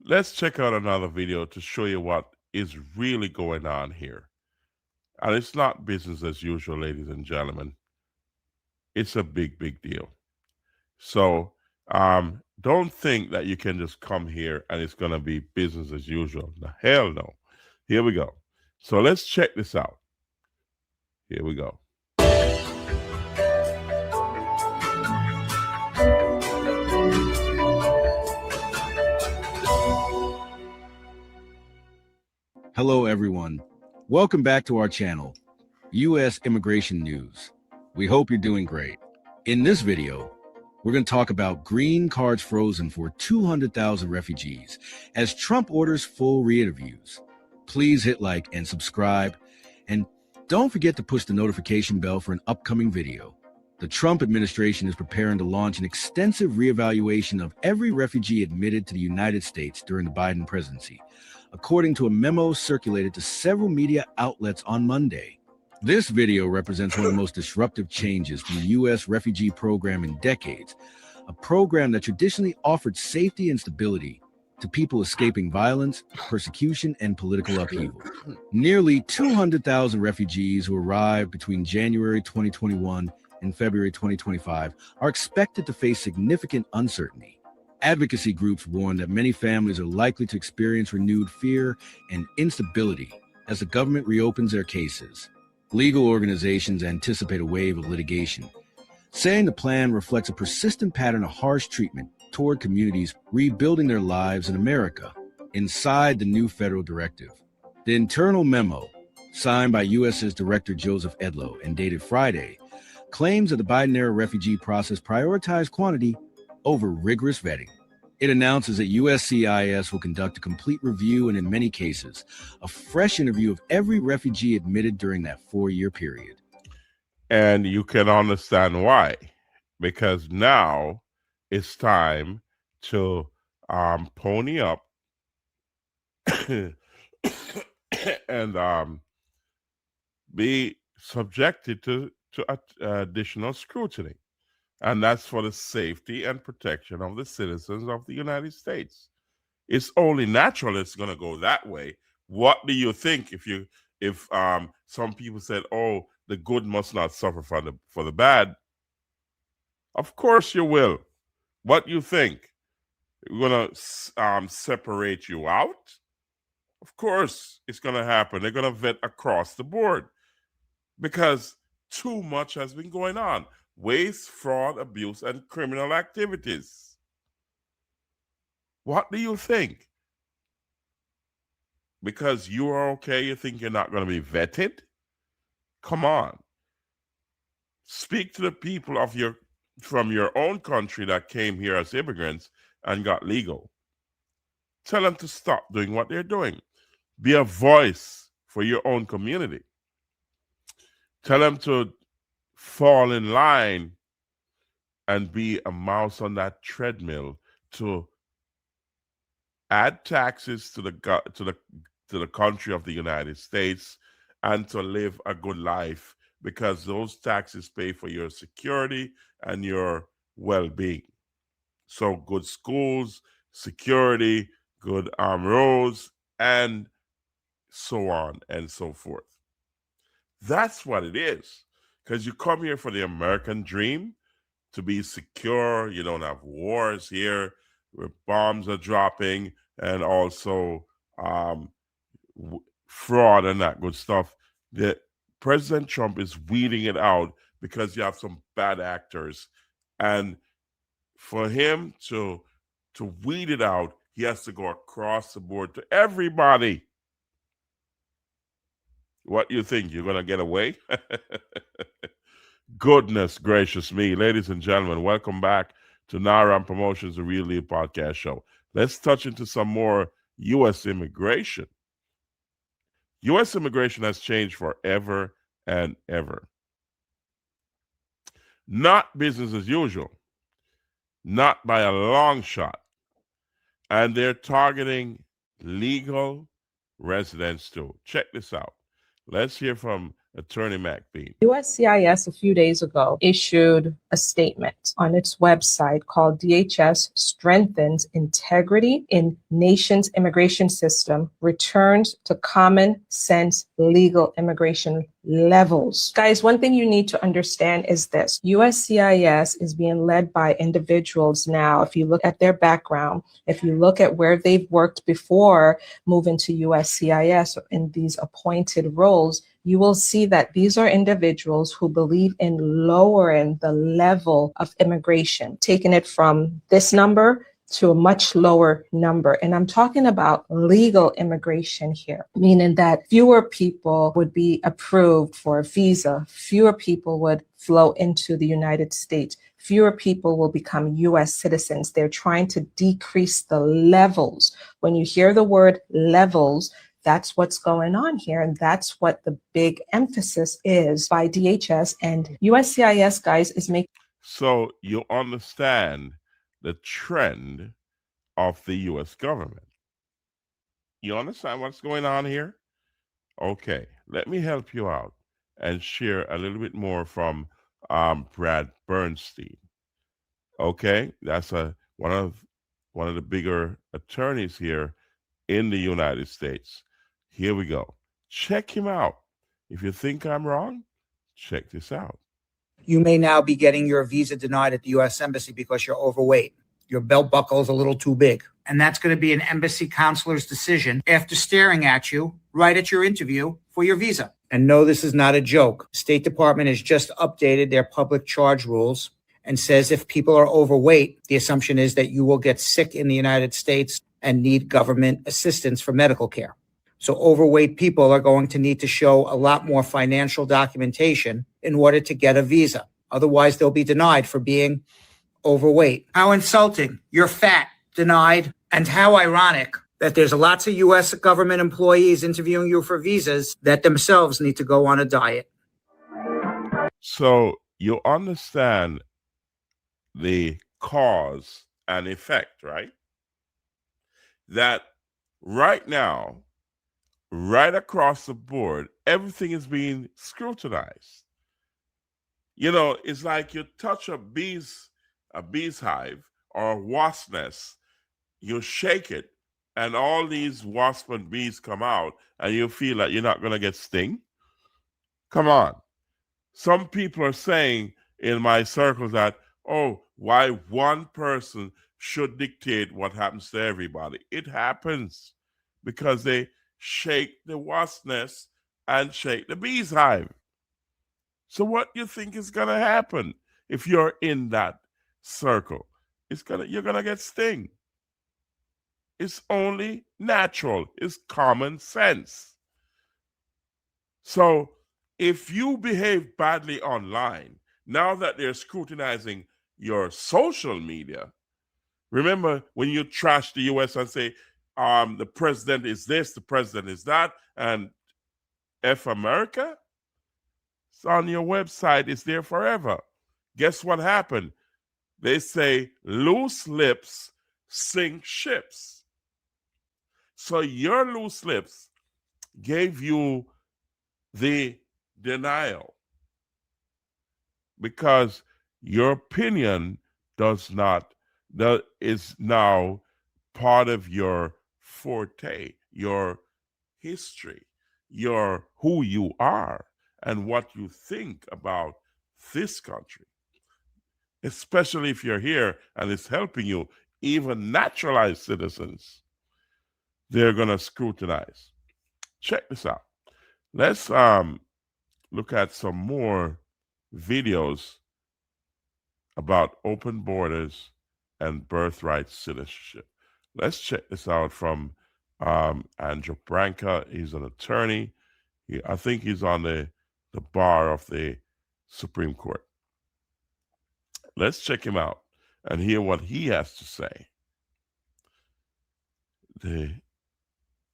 S1: Let's check out another video to show you what is really going on here. And it's not business as usual, ladies and gentlemen. It's a big, big deal. So don't think that you can just come here and it's going to be business as usual. The hell no. Here we go. So let's check this out. Here we go.
S21: Hello, everyone. Welcome back to our channel, U.S. Immigration News. We hope you're doing great. In this video, we're going to talk about green cards frozen for 200,000 refugees as Trump orders full re-interviews. Please hit like and subscribe, and don't forget to push the notification bell for an upcoming video. The Trump administration is preparing to launch an extensive reevaluation of every refugee admitted to the United States during the Biden presidency, according to a memo circulated to several media outlets on Monday. This video represents one of the most disruptive changes to the U.S. refugee program in decades, a program that traditionally offered safety and stability to people escaping violence, persecution, and political upheaval. Nearly 200,000 refugees who arrived between January 2021 and February 2025 are expected to face significant uncertainty. Advocacy groups warn that many families are likely to experience renewed fear and instability as the government reopens their cases. Legal organizations anticipate a wave of litigation, saying the plan reflects a persistent pattern of harsh treatment toward communities rebuilding their lives in America inside the new federal directive. The internal memo, signed by US's Director Joseph Edlow and dated Friday, claims that the Biden-era refugee process prioritized quantity over rigorous vetting. It announces that USCIS will conduct a complete review and, in many cases, a fresh interview of every refugee admitted during that 4-year period.
S1: And you can understand why. Because now it's time to pony up and be subjected to additional scrutiny. And that's for the safety and protection of the citizens of the United States. It's only natural it's going to go that way. What do you think if some people said, oh, the good must not suffer for the bad? Of course you will. What do you think? We're going to separate you out? Of course it's going to happen. They're going to vet across the board because too much has been going on. Waste, fraud, abuse, and criminal activities. What do you think? Because you are okay, you think you're not going to be vetted? Come on. Speak to the people from your own country that came here as immigrants and got legal. Tell them to stop doing what they're doing. Be a voice for your own community. Tell them to fall in line and be a mouse on that treadmill to add taxes to the country of the United States and to live a good life, because those taxes pay for your security and your well-being. So good schools, security, good roads, and so on and so forth. That's what it is. Because you come here for the American dream, to be secure. You don't have wars here where bombs are dropping, and also fraud and that good stuff. President Trump is weeding it out because you have some bad actors. And for him to weed it out, he has to go across the board to everybody. What do you think? You're going to get away? Goodness gracious me. Ladies and gentlemen, welcome back to RAMP Promotions, the Real Deal Podcast Show. Let's touch into some more U.S. immigration. U.S. immigration has changed forever and ever. Not business as usual. Not by a long shot. And they're targeting legal residents too. Check this out. Let's hear from Attorney McBean.
S20: USCIS a few days ago issued a statement on its website called DHS Strengthens Integrity in Nation's Immigration System, Returns to Common Sense Legal Immigration Levels. Guys, one thing you need to understand is this. USCIS is being led by individuals now. If you look at their background, if you look at where they've worked before moving to USCIS in these appointed roles, you will see that these are individuals who believe in lowering the level of immigration, taking it from this number to a much lower number. And I'm talking about legal immigration here, meaning that fewer people would be approved for a visa, fewer people would flow into the United States, fewer people will become US citizens. They're trying to decrease the levels. When you hear the word levels, that's what's going on here. And that's what the big emphasis is by DHS and USCIS, guys, is making.
S1: So you understand the trend of the U.S. government. You understand what's going on here? Okay, let me help you out and share a little bit more from Brad Bernstein. Okay, that's one of the bigger attorneys here in the United States. Here we go. Check him out. If you think I'm wrong, check this out.
S2: You may now be getting your visa denied at the U.S. Embassy because you're overweight. Your belt buckle is a little too big. And that's going to be an embassy counselor's decision after staring at you right at your interview for your visa. And no, this is not a joke. State Department has just updated their public charge rules and says if people are overweight, the assumption is that you will get sick in the United States and need government assistance for medical care. So overweight people are going to need to show a lot more financial documentation in order to get a visa. Otherwise, they'll be denied for being overweight. How insulting. You're fat, denied. And how ironic that there's lots of U.S. government employees interviewing you for visas that themselves need to go on a diet.
S1: So you understand the cause and effect, right? That right now, right across the board, everything is being scrutinized. You know, it's like you touch a bee's hive or a wasp nest, you shake it, and all these wasp and bees come out, and you feel like you're not going to get sting. Come on. Some people are saying in my circles that, oh, why one person should dictate what happens to everybody. It happens because they shake the wasp nest and shake the bee's hive. So what do you think is going to happen if you're in that circle? You're going to get sting. It's only natural. It's common sense. So if you behave badly online, now that they're scrutinizing your social media, remember when you trash the U.S. and say, the president is this, the president is that, and F America? It's on your website. It's there forever. Guess what happened? They say loose lips sink ships. So your loose lips gave you the denial because your opinion is now part of your forte, your history, your who you are and what you think about this country. Especially if you're here and it's helping you, even naturalized citizens, they're going to scrutinize. Check this out. Let's look at some more videos about open borders and birthright citizenship. Let's check this out from Andrew Branca. He's an attorney. I think he's on the bar of the Supreme Court. Let's check him out and hear what he has to say.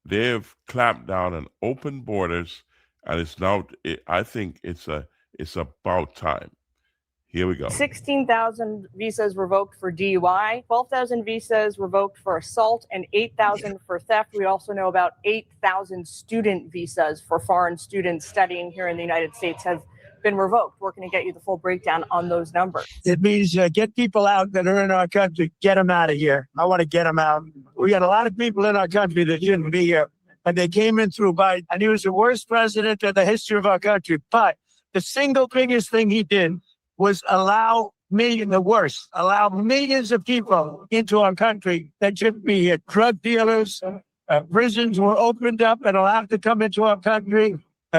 S1: They've clamped down on open borders, and it's now. I think it's about time. Here we go.
S22: 16,000 visas revoked for DUI, 12,000 visas revoked for assault, and 8,000 for theft. We also know about 8,000 student visas for foreign students studying here in the United States have been revoked. We're going to get you the full breakdown on those numbers.
S23: It means get people out that are in our country, get them out of here. I want to get them out. We got a lot of people in our country that shouldn't be here, and they came in through Biden, and he was the worst president in the history of our country. But the single biggest thing he did was allow millions of people into our country that shouldn't be here. Drug dealers, prisons were opened up and allowed to come into our country.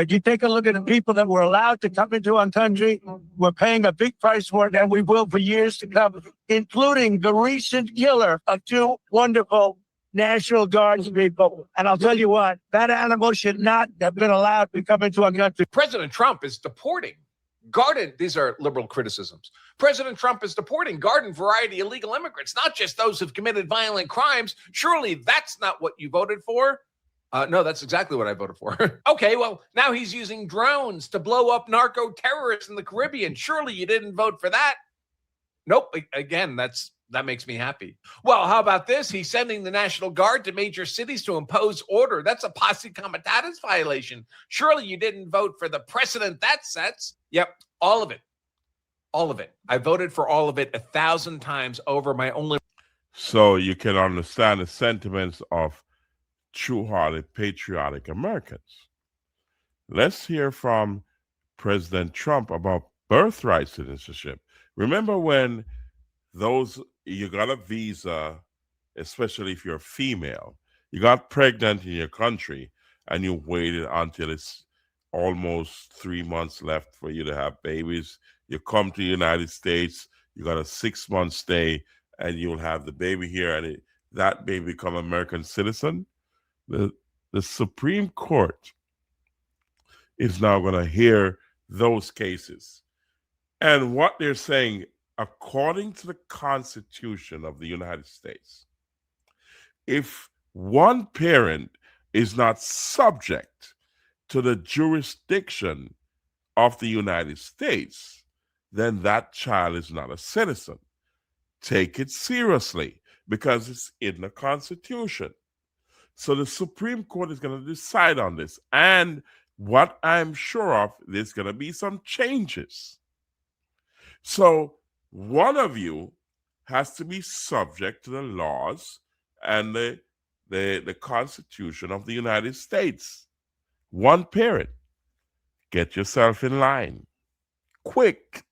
S23: You take a look at the people that were allowed to come into our country. We're paying a big price for it, and we will for years to come, including the recent killer of two wonderful National Guards people. And I'll tell you what, that animal should not have been allowed to come into our country.
S3: President Trump is deporting these are liberal criticisms. President Trump is deporting garden variety illegal immigrants, not just those who've committed violent crimes. Surely that's not what you voted for. No, that's exactly what I voted for. Okay, well, now he's using drones to blow up narco terrorists in the Caribbean. Surely you didn't vote for that. Nope. Again, that makes me happy. Well, how about this? He's sending the National Guard to major cities to impose order. That's a posse comitatus violation. Surely you didn't vote for the precedent that sets. Yep, all of it. All of it. I voted for all of it 1,000 times over. My only.
S1: So you can understand the sentiments of true-hearted, patriotic Americans. Let's hear from President Trump about birthright citizenship. Remember when you got a visa, especially if you're female, you got pregnant in your country and you waited until it's almost 3 months left for you to have babies. You come to the United States, you got a 6-month stay, and you'll have the baby here, and that baby become American citizen. The Supreme Court is now going to hear those cases. And what they're saying, according to the Constitution of the United States, if one parent is not subject to the jurisdiction of the United States, then that child is not a citizen. Take it seriously because it's in the Constitution. So the Supreme Court is going to decide on this. And what I'm sure of, there's going to be some changes. So one of you has to be subject to the laws and the Constitution of the United States. One parent. Get yourself in line. Quick.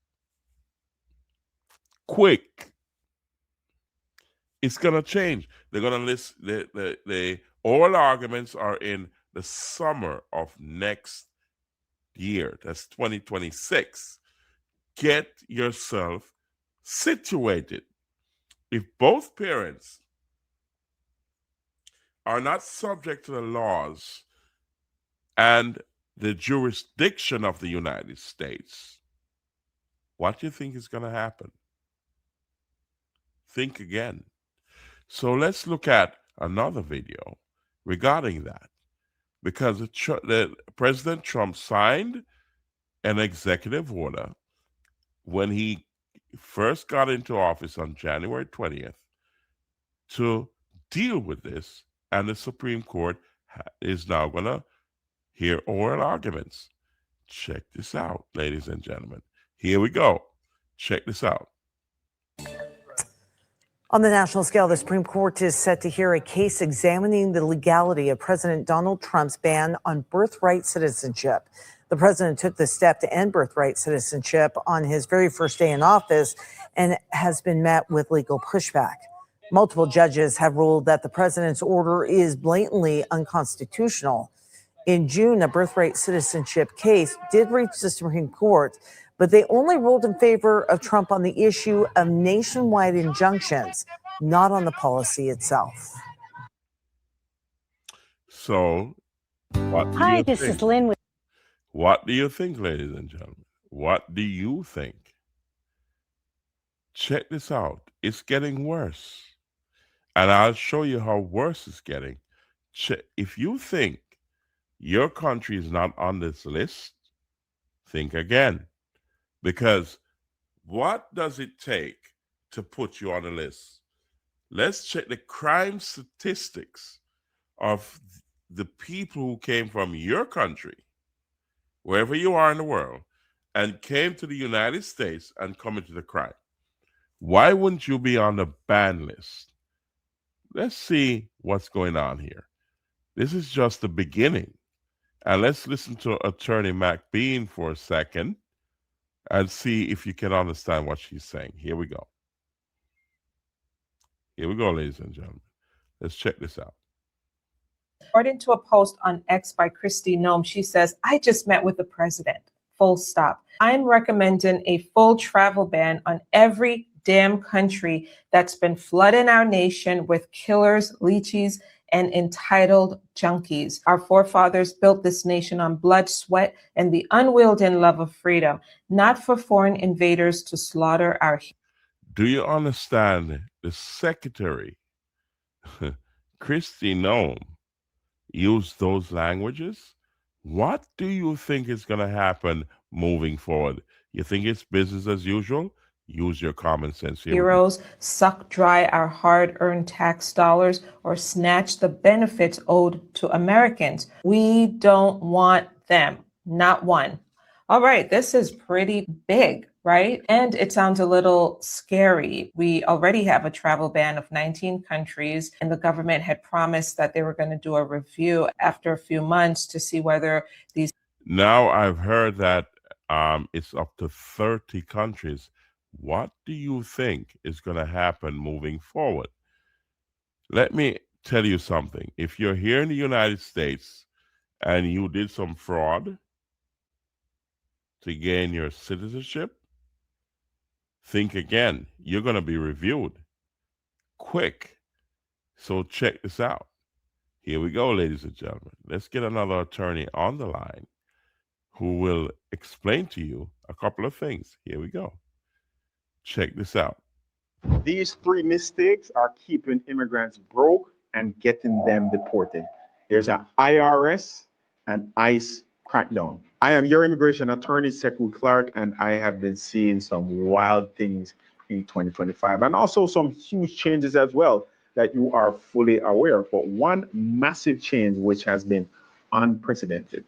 S1: It's going to change. They're going to list the oral arguments are in the summer of next year. That's 2026. Get yourself situated. If both parents are not subject to the laws and the jurisdiction of the United States, what do you think is going to happen? Think again. So let's look at another video regarding that, because President Trump signed an executive order when he first got into office on January 20th to deal with this, and the Supreme Court is now going to hear oral arguments. Check this out, ladies and gentlemen. Here we go. Check this out.
S4: On the national scale, the Supreme Court is set to hear a case examining the legality of President Donald Trump's ban on birthright citizenship. The president took the step to end birthright citizenship on his very first day in office and has been met with legal pushback. Multiple judges have ruled that the president's order is blatantly unconstitutional. In June, a birthright citizenship case did reach the Supreme Court, but they only ruled in favor of Trump on the issue of nationwide injunctions, not on the policy itself.
S1: So, what do
S5: Hi,
S1: you
S5: this
S1: think?
S5: is Lynn with.
S1: What do you think, ladies and gentlemen? What do you think? Check this out. It's getting worse. And I'll show you how worse it's getting. If you think your country is not on this list, think again. Because what does it take to put you on a list? Let's check the crime statistics of the people who came from your country, wherever you are in the world, and came to the United States and committed a crime. Why wouldn't you be on the ban list? Let's see what's going on here. This is just the beginning. And let's listen to Attorney McBean for a second and see if you can understand what she's saying. Here we go. Here we go, ladies and gentlemen. Let's check this out.
S20: According to a post on X by Christy Nome, she says, I just met with the president. Full stop. I'm recommending a full travel ban on every damn country that's been flooding our nation with killers, leeches, and entitled junkies. Our forefathers built this nation on blood, sweat, and the unwielding love of freedom, not for foreign invaders to slaughter our.
S1: Do you understand? The secretary, Christy Nome, used those languages. What do you think is going to happen moving forward? You think it's business as usual? Use your common sense here.
S20: Heroes suck dry our hard-earned tax dollars or snatch the benefits owed to Americans. We don't want them, not one. All right, this is pretty big, right? And it sounds a little scary. We already have a travel ban of 19 countries, and the government had promised that they were going to do a review after a few months to see whether these.
S1: Now I've heard that it's up to 30 countries. What do you think is going to happen moving forward? Let me tell you something. If you're here in the United States and you did some fraud to gain your citizenship, think again. You're going to be reviewed quick. So check this out. Here we go, ladies and gentlemen. Let's get another attorney on the line who will explain to you a couple of things. Here we go. Check this out.
S5: These three mistakes are keeping immigrants broke and getting them deported. There's an IRS and ICE crackdown. I am your immigration attorney, Sekou Clark, and I have been seeing some wild things in 2025 and also some huge changes as well that you are fully aware of. But one massive change which has been unprecedented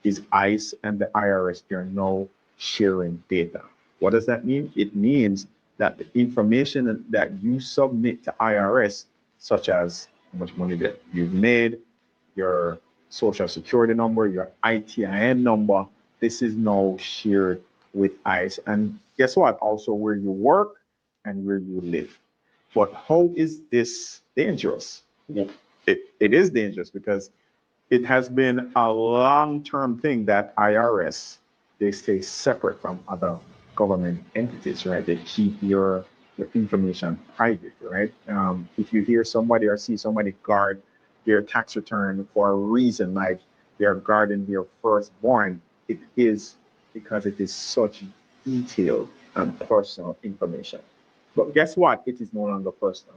S5: is ICE and the IRS. They're now sharing data. What does that mean? It means that the information that you submit to IRS, such as how much money that you've made, your social security number, your ITIN number, this is now shared with ICE. And guess what? Also where you work and where you live. But how is this dangerous? It is dangerous because it has been a long-term thing that IRS, they stay separate from other government entities, right? They keep your information private, right? If you hear somebody or see somebody guard their tax return for a reason, like they're guarding their firstborn, it is because it is such detailed and personal information. But guess what? It is no longer personal,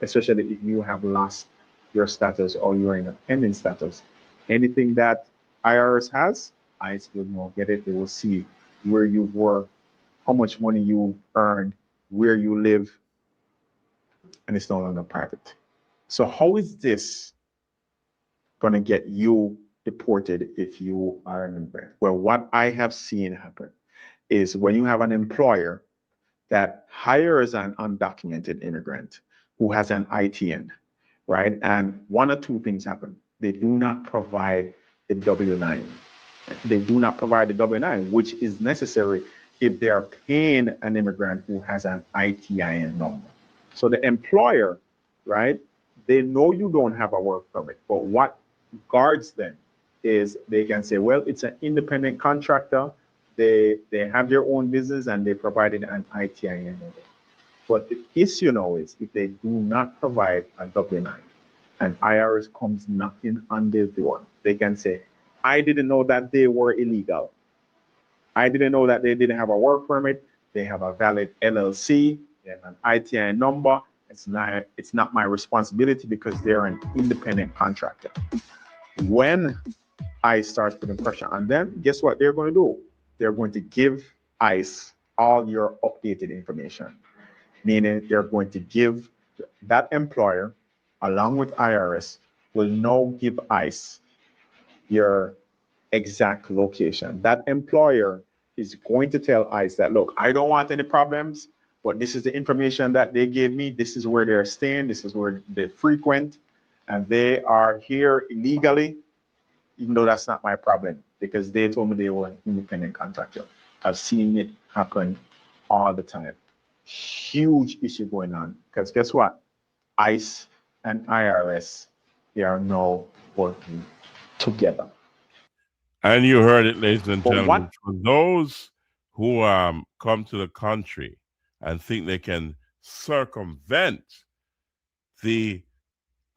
S5: especially if you have lost your status or you're in a pending status. Anything that IRS has, ICE will not get it. They will see where you work, how much money you earned, where you live, and it's no longer private. So how is this going to get you deported if you are an immigrant? Well, what I have seen happen is when you have an employer that hires an undocumented immigrant who has an ITN, right? And one or two things happen. They do not provide the W-9. They do not provide the W-9, which is necessary if they are paying an immigrant who has an ITIN number. So the employer, right, they know you don't have a work permit, but what guards them is they can say, well, it's an independent contractor. They have their own business and they provided an ITIN number. But the issue now is if they do not provide a W-9 and IRS comes knocking on their door, they can say, I didn't know that they were illegal. I didn't know that they didn't have a work permit. They have a valid LLC. They have an ITIN number. It's not my responsibility because they're an independent contractor. When ICE starts putting pressure on them, guess what they're going to do? They're going to give ICE all your updated information, meaning they're going to give that employer, along with IRS, will now give ICE your exact location. That employer is going to tell ICE that, look, I don't want any problems, but this is the information that they gave me. This is where they're staying. This is where they frequent, and they are here illegally, even though that's not my problem because they told me they were an independent contractor. I've seen it happen all the time. Huge issue going on because guess what? ICE and IRS, they are now working together.
S1: And you heard it, ladies and
S5: But
S1: gentlemen.
S5: what-
S1: For those who come to the country and think they can circumvent the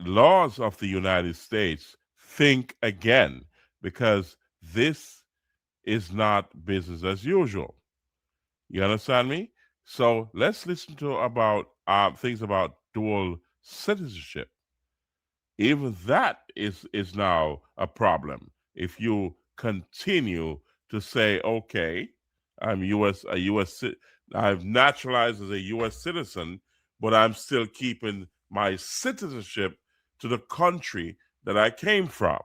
S1: laws of the United States, think again, because this is not business as usual. You understand me? So let's listen to about things about dual citizenship. Even that is now a problem. If you continue to say, okay, I'm I've naturalized as a U.S. citizen, but I'm still keeping my citizenship to the country that I came from.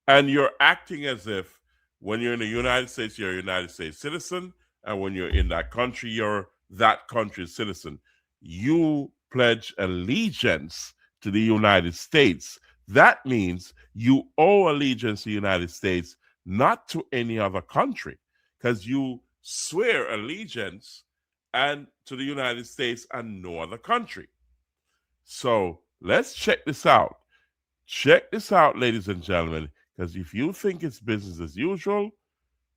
S1: And you're acting as if when you're in the United States, you're a United States citizen, and when you're in that country, you're that country's citizen. You pledge allegiance to the United States. That means you owe allegiance to the United States, not to any other country, because you swear allegiance and to the United States and no other country. So let's check this out. Check this out, ladies and gentlemen, because if you think it's business as usual,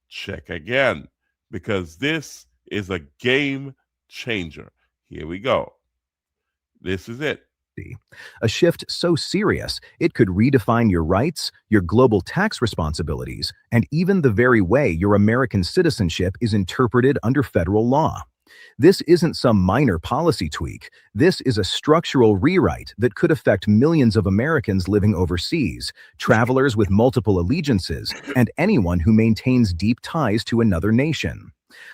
S1: check again, because this is a game changer. Here we go. This is it.
S8: A shift so serious, it could redefine your rights, your global tax responsibilities, and even the very way your American citizenship is interpreted under federal law. This isn't some minor policy tweak. This is a structural rewrite that could affect millions of Americans living overseas, travelers with multiple allegiances, and anyone who maintains deep ties to another nation.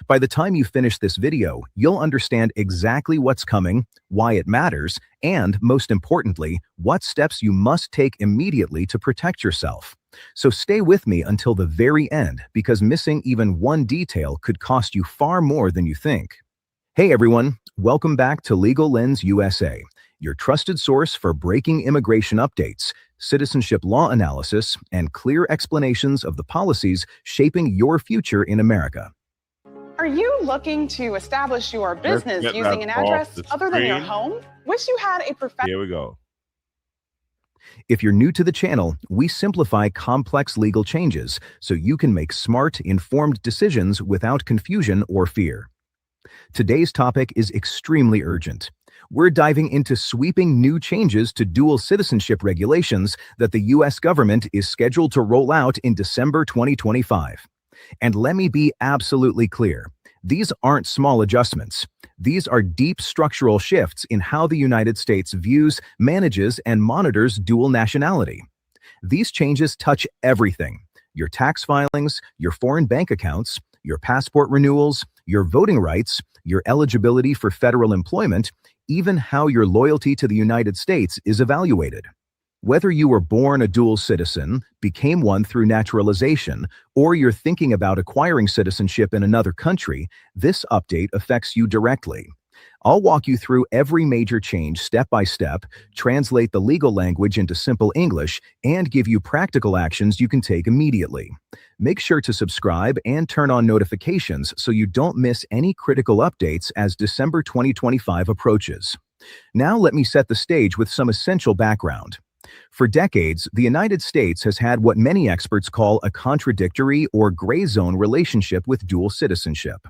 S8: By the time you finish this video, you'll understand exactly what's coming, why it matters, and most importantly, what steps you must take immediately to protect yourself. So stay with me until the very end, because missing even one detail could cost you far more than you think. Hey everyone, welcome back to Legal Lens USA, your trusted source for breaking immigration updates, citizenship law analysis, and clear explanations of the policies shaping your future in America.
S9: Are you looking to establish your
S1: Let's
S9: business
S1: get
S9: using
S1: that
S9: an
S1: off
S9: address
S1: the
S9: other than your
S1: screen.
S9: home? Wish you had a professional.
S1: Here we go.
S8: If you're new to the channel, we simplify complex legal changes so you can make smart, informed decisions without confusion or fear. Today's topic is extremely urgent. We're diving into sweeping new changes to dual citizenship regulations that the U.S. government is scheduled to roll out in December 2025. And let me be absolutely clear. These aren't small adjustments. These are deep structural shifts in how the United States views, manages, and monitors dual nationality. These changes touch everything: your tax filings, your foreign bank accounts, your passport renewals, your voting rights, your eligibility for federal employment, even how your loyalty to the United States is evaluated. Whether you were born a dual citizen, became one through naturalization, or you're thinking about acquiring citizenship in another country, this update affects you directly. I'll walk you through every major change step by step, translate the legal language into simple English, and give you practical actions you can take immediately. Make sure to subscribe and turn on notifications so you don't miss any critical updates as December 2025 approaches. Now let me set the stage with some essential background. For decades, the United States has had what many experts call a contradictory or gray zone relationship with dual citizenship.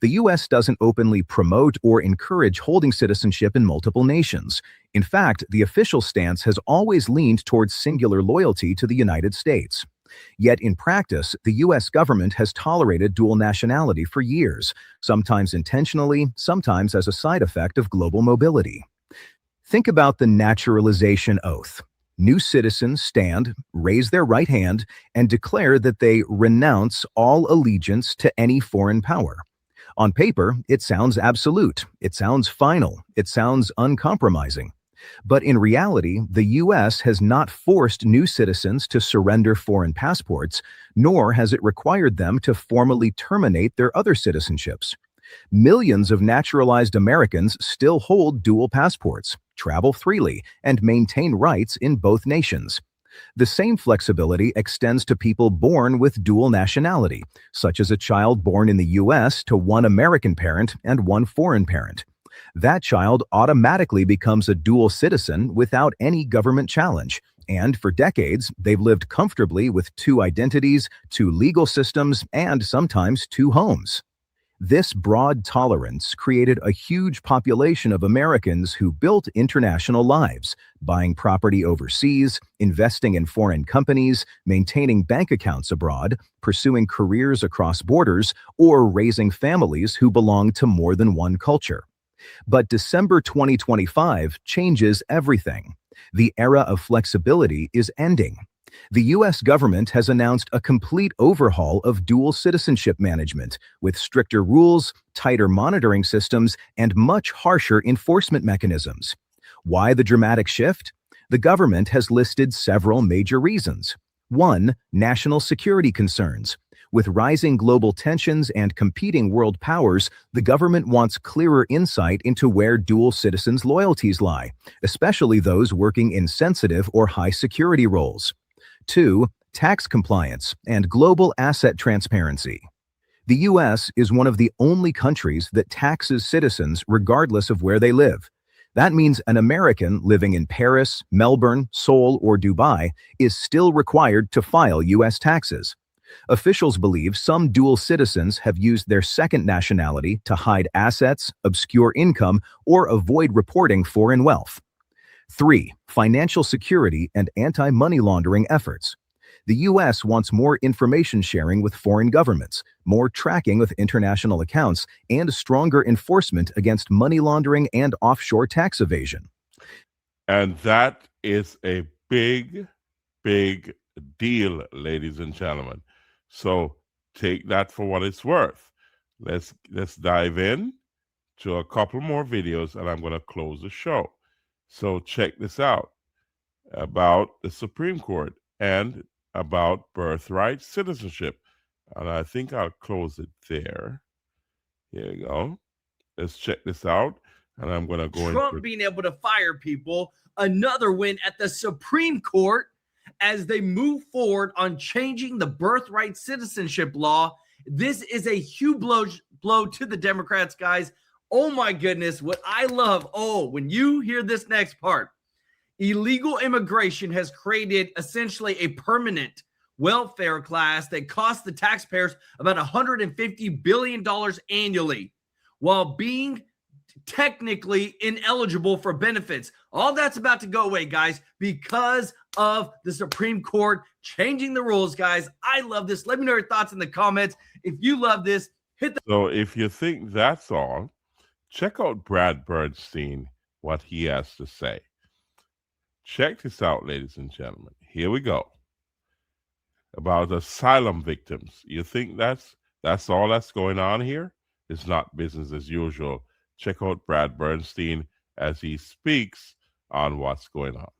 S8: The U.S. doesn't openly promote or encourage holding citizenship in multiple nations. In fact, the official stance has always leaned towards singular loyalty to the United States. Yet in practice, the U.S. government has tolerated dual nationality for years, sometimes intentionally, sometimes as a side effect of global mobility. Think about the naturalization oath. New citizens stand, raise their right hand, and declare that they renounce all allegiance to any foreign power. On paper, it sounds absolute, it sounds final, it sounds uncompromising. But in reality, the U.S. has not forced new citizens to surrender foreign passports, nor has it required them to formally terminate their other citizenships. Millions of naturalized Americans still hold dual passports, travel freely, and maintain rights in both nations. The same flexibility extends to people born with dual nationality, such as a child born in the U.S. to one American parent and one foreign parent. That child automatically becomes a dual citizen without any government challenge, And for decades, they've lived comfortably with 2 identities, 2 legal systems, and sometimes 2 homes. This broad tolerance created a huge population of Americans who built international lives, buying property overseas, investing in foreign companies, maintaining bank accounts abroad, pursuing careers across borders, or raising families who belong to more than one culture. But December 2025 changes everything. The era of flexibility is ending. The U.S. government has announced a complete overhaul of dual citizenship management, with stricter rules, tighter monitoring systems, and much harsher enforcement mechanisms. Why the dramatic shift? The government has listed several major reasons. 1. National security concerns. With rising global tensions and competing world powers, the government wants clearer insight into where dual citizens' loyalties lie, especially those working in sensitive or high security roles. 2. Tax compliance and global asset transparency. The U.S. is one of the only countries that taxes citizens regardless of where they live. That means an American living in Paris, Melbourne, Seoul, or Dubai is still required to file U.S. taxes. Officials believe some dual citizens have used their second nationality to hide assets, obscure income, or avoid reporting foreign wealth. 3. Financial security and anti-money laundering efforts. The U.S. wants more information sharing with foreign governments, more tracking with international accounts, and stronger enforcement against money laundering and offshore tax evasion.
S1: And that is a big, big deal, ladies and gentlemen. So take that for what it's worth. Let's dive in to a couple more videos, and I'm going to close the show. So check this out about the Supreme Court and about birthright citizenship. And I think I'll close it there. Here you go. Let's check this out. And I'm going to go
S10: Trump being able to fire people, another win at the Supreme Court as they move forward on changing the birthright citizenship law. This is a huge blow to the Democrats, guys. Oh my goodness, what I love. Oh, when you hear this next part, illegal immigration has created essentially a permanent welfare class that costs the taxpayers about $150 billion annually while being technically ineligible for benefits. All that's about to go away, guys, because of the Supreme Court changing the rules, guys. I love this. Let me know your thoughts in the comments. If you love this, hit the...
S1: So if you think that's all, check out Brad Bernstein, what he has to say. Check this out, ladies and gentlemen. Here we go. About asylum victims. You think that's all that's going on here? It's not business as usual. Check out Brad Bernstein as he speaks on what's going on.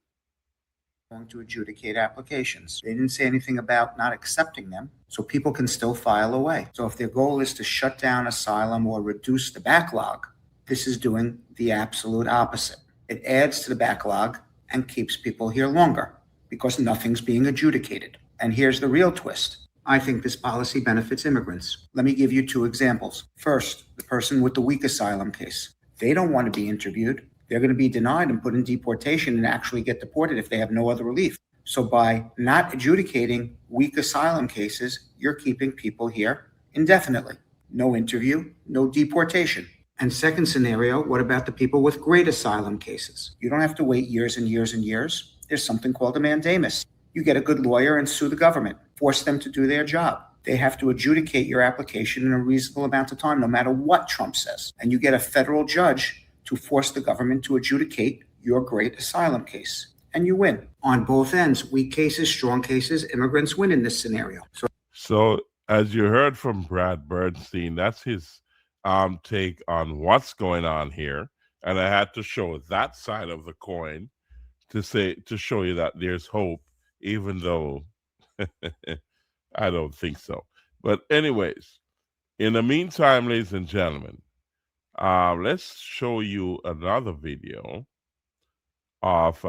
S2: Going to adjudicate applications. They didn't say anything about not accepting them, so people can still file away. So if their goal is to shut down asylum or reduce the backlog, this is doing the absolute opposite. It adds to the backlog and keeps people here longer because nothing's being adjudicated. And here's the real twist. I think this policy benefits immigrants. Let me give you 2 examples. First, the person with the weak asylum case. They don't want to be interviewed. They're going to be denied and put in deportation and actually get deported if they have no other relief. So by not adjudicating weak asylum cases, you're keeping people here indefinitely. No interview, no deportation. And second scenario, what about the people with great asylum cases? You don't have to wait years and years and years. There's something called a mandamus. You get a good lawyer and sue the government, force them to do their job. They have to adjudicate your application in a reasonable amount of time, no matter what Trump says. And you get a federal judge to force the government to adjudicate your great asylum case. And you win. On both ends, weak cases, strong cases, immigrants win in this scenario.
S1: So as you heard from Brad Bernstein, that's his take on what's going on here. And I had to show that side of the coin to show you that there's hope, even though I don't think so. But anyways, in the meantime, ladies and gentlemen, let's show you another video of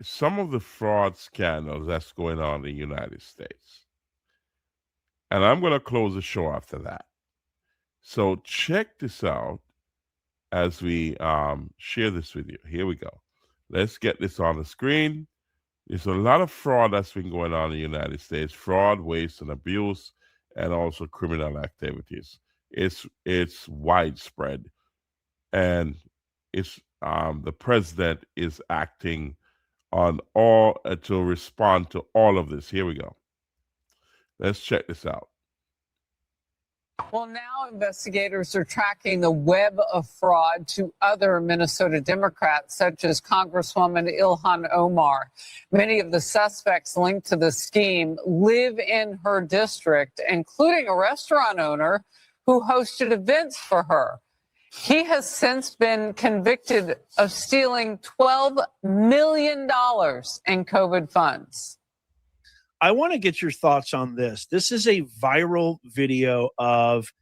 S1: some of the fraud scandals that's going on in the United States. And I'm going to close the show after that. So check this out as we share this with you. Here we go. Let's get this on the screen. There's a lot of fraud that's been going on in the United States. Fraud, waste, and abuse, and also criminal activities. It's widespread. And it's the president is acting on all to respond to all of this. Here we go. Let's check this out.
S6: Well, now investigators are tracking the web of fraud to other Minnesota Democrats, such as Congresswoman Ilhan Omar. Many of the suspects linked to the scheme live in her district, including a restaurant owner who hosted events for her. He has since been convicted of stealing $12 million in COVID funds.
S11: I want to get your thoughts on this. This is a viral video of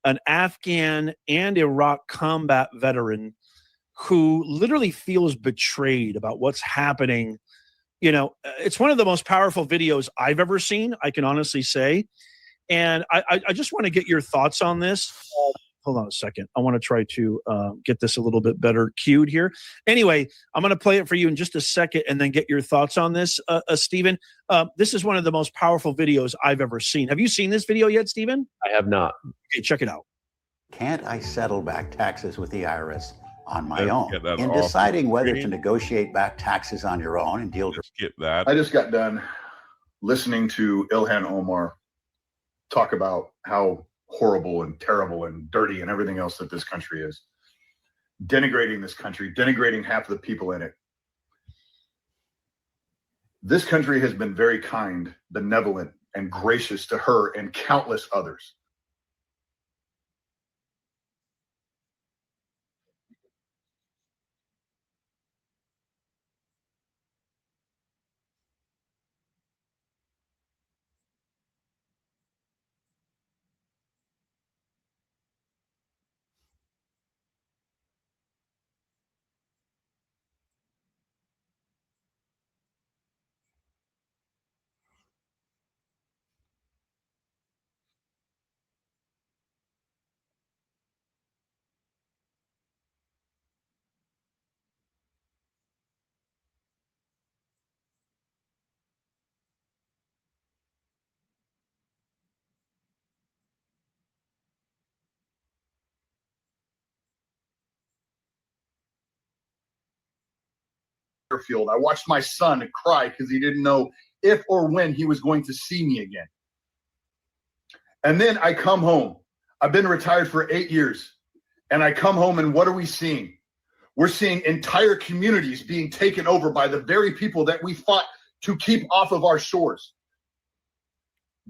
S11: an Afghan and Iraq combat veteran who literally feels betrayed about what's happening. You know, it's one of the most powerful videos I've ever seen, I can honestly say. And I just want to get your thoughts on this. Hold on a second. I want to try to get this a little bit better cued here. Anyway, I'm going to play it for you in just a second and then get your thoughts on this, Stephen. This is one of the most powerful videos I've ever seen. Have you seen this video yet, Stephen?
S12: I have not.
S11: Okay, check it out.
S24: Can't I settle back taxes with the IRS on my
S1: Let's
S24: own?
S1: get that
S24: In
S1: off the
S24: deciding whether to
S1: screen.
S24: negotiate back taxes on your own and deal
S1: Skip that.
S25: I just got done listening to Ilhan Omar talk about how horrible and terrible and dirty and everything else that this country is. Denigrating this country, denigrating half of the people in it. This country has been very kind, benevolent, and gracious to her and countless others. Field. I watched my son cry because he didn't know if or when he was going to see me again. And then I come home. I've been retired for 8 years. And I come home and what are we seeing? We're seeing entire communities being taken over by the very people that we fought to keep off of our shores.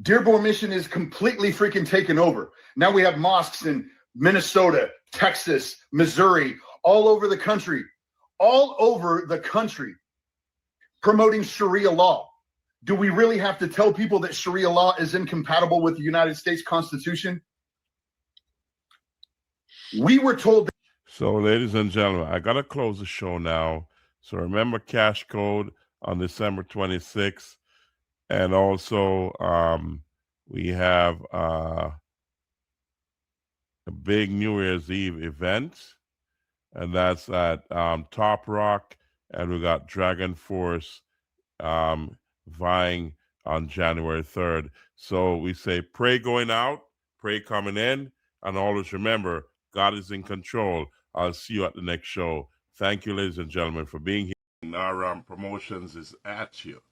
S25: Dearborn Mission is completely freaking taken over. Now we have mosques in Minnesota, Texas, Missouri, all over the country. All over the country promoting Sharia law. Do we really have to tell people that Sharia law is incompatible with the United States Constitution? We were told.
S1: So, ladies and gentlemen, I got to close the show now. So remember Cash Code on December 26th. And also we have a big New Year's Eve event. And that's at Top Rock, and we got Dragon Force vying on January 3rd. So we say pray going out, pray coming in, and always remember, God is in control. I'll see you at the next show. Thank you, ladies and gentlemen, for being here. RAMP Promotions is at you.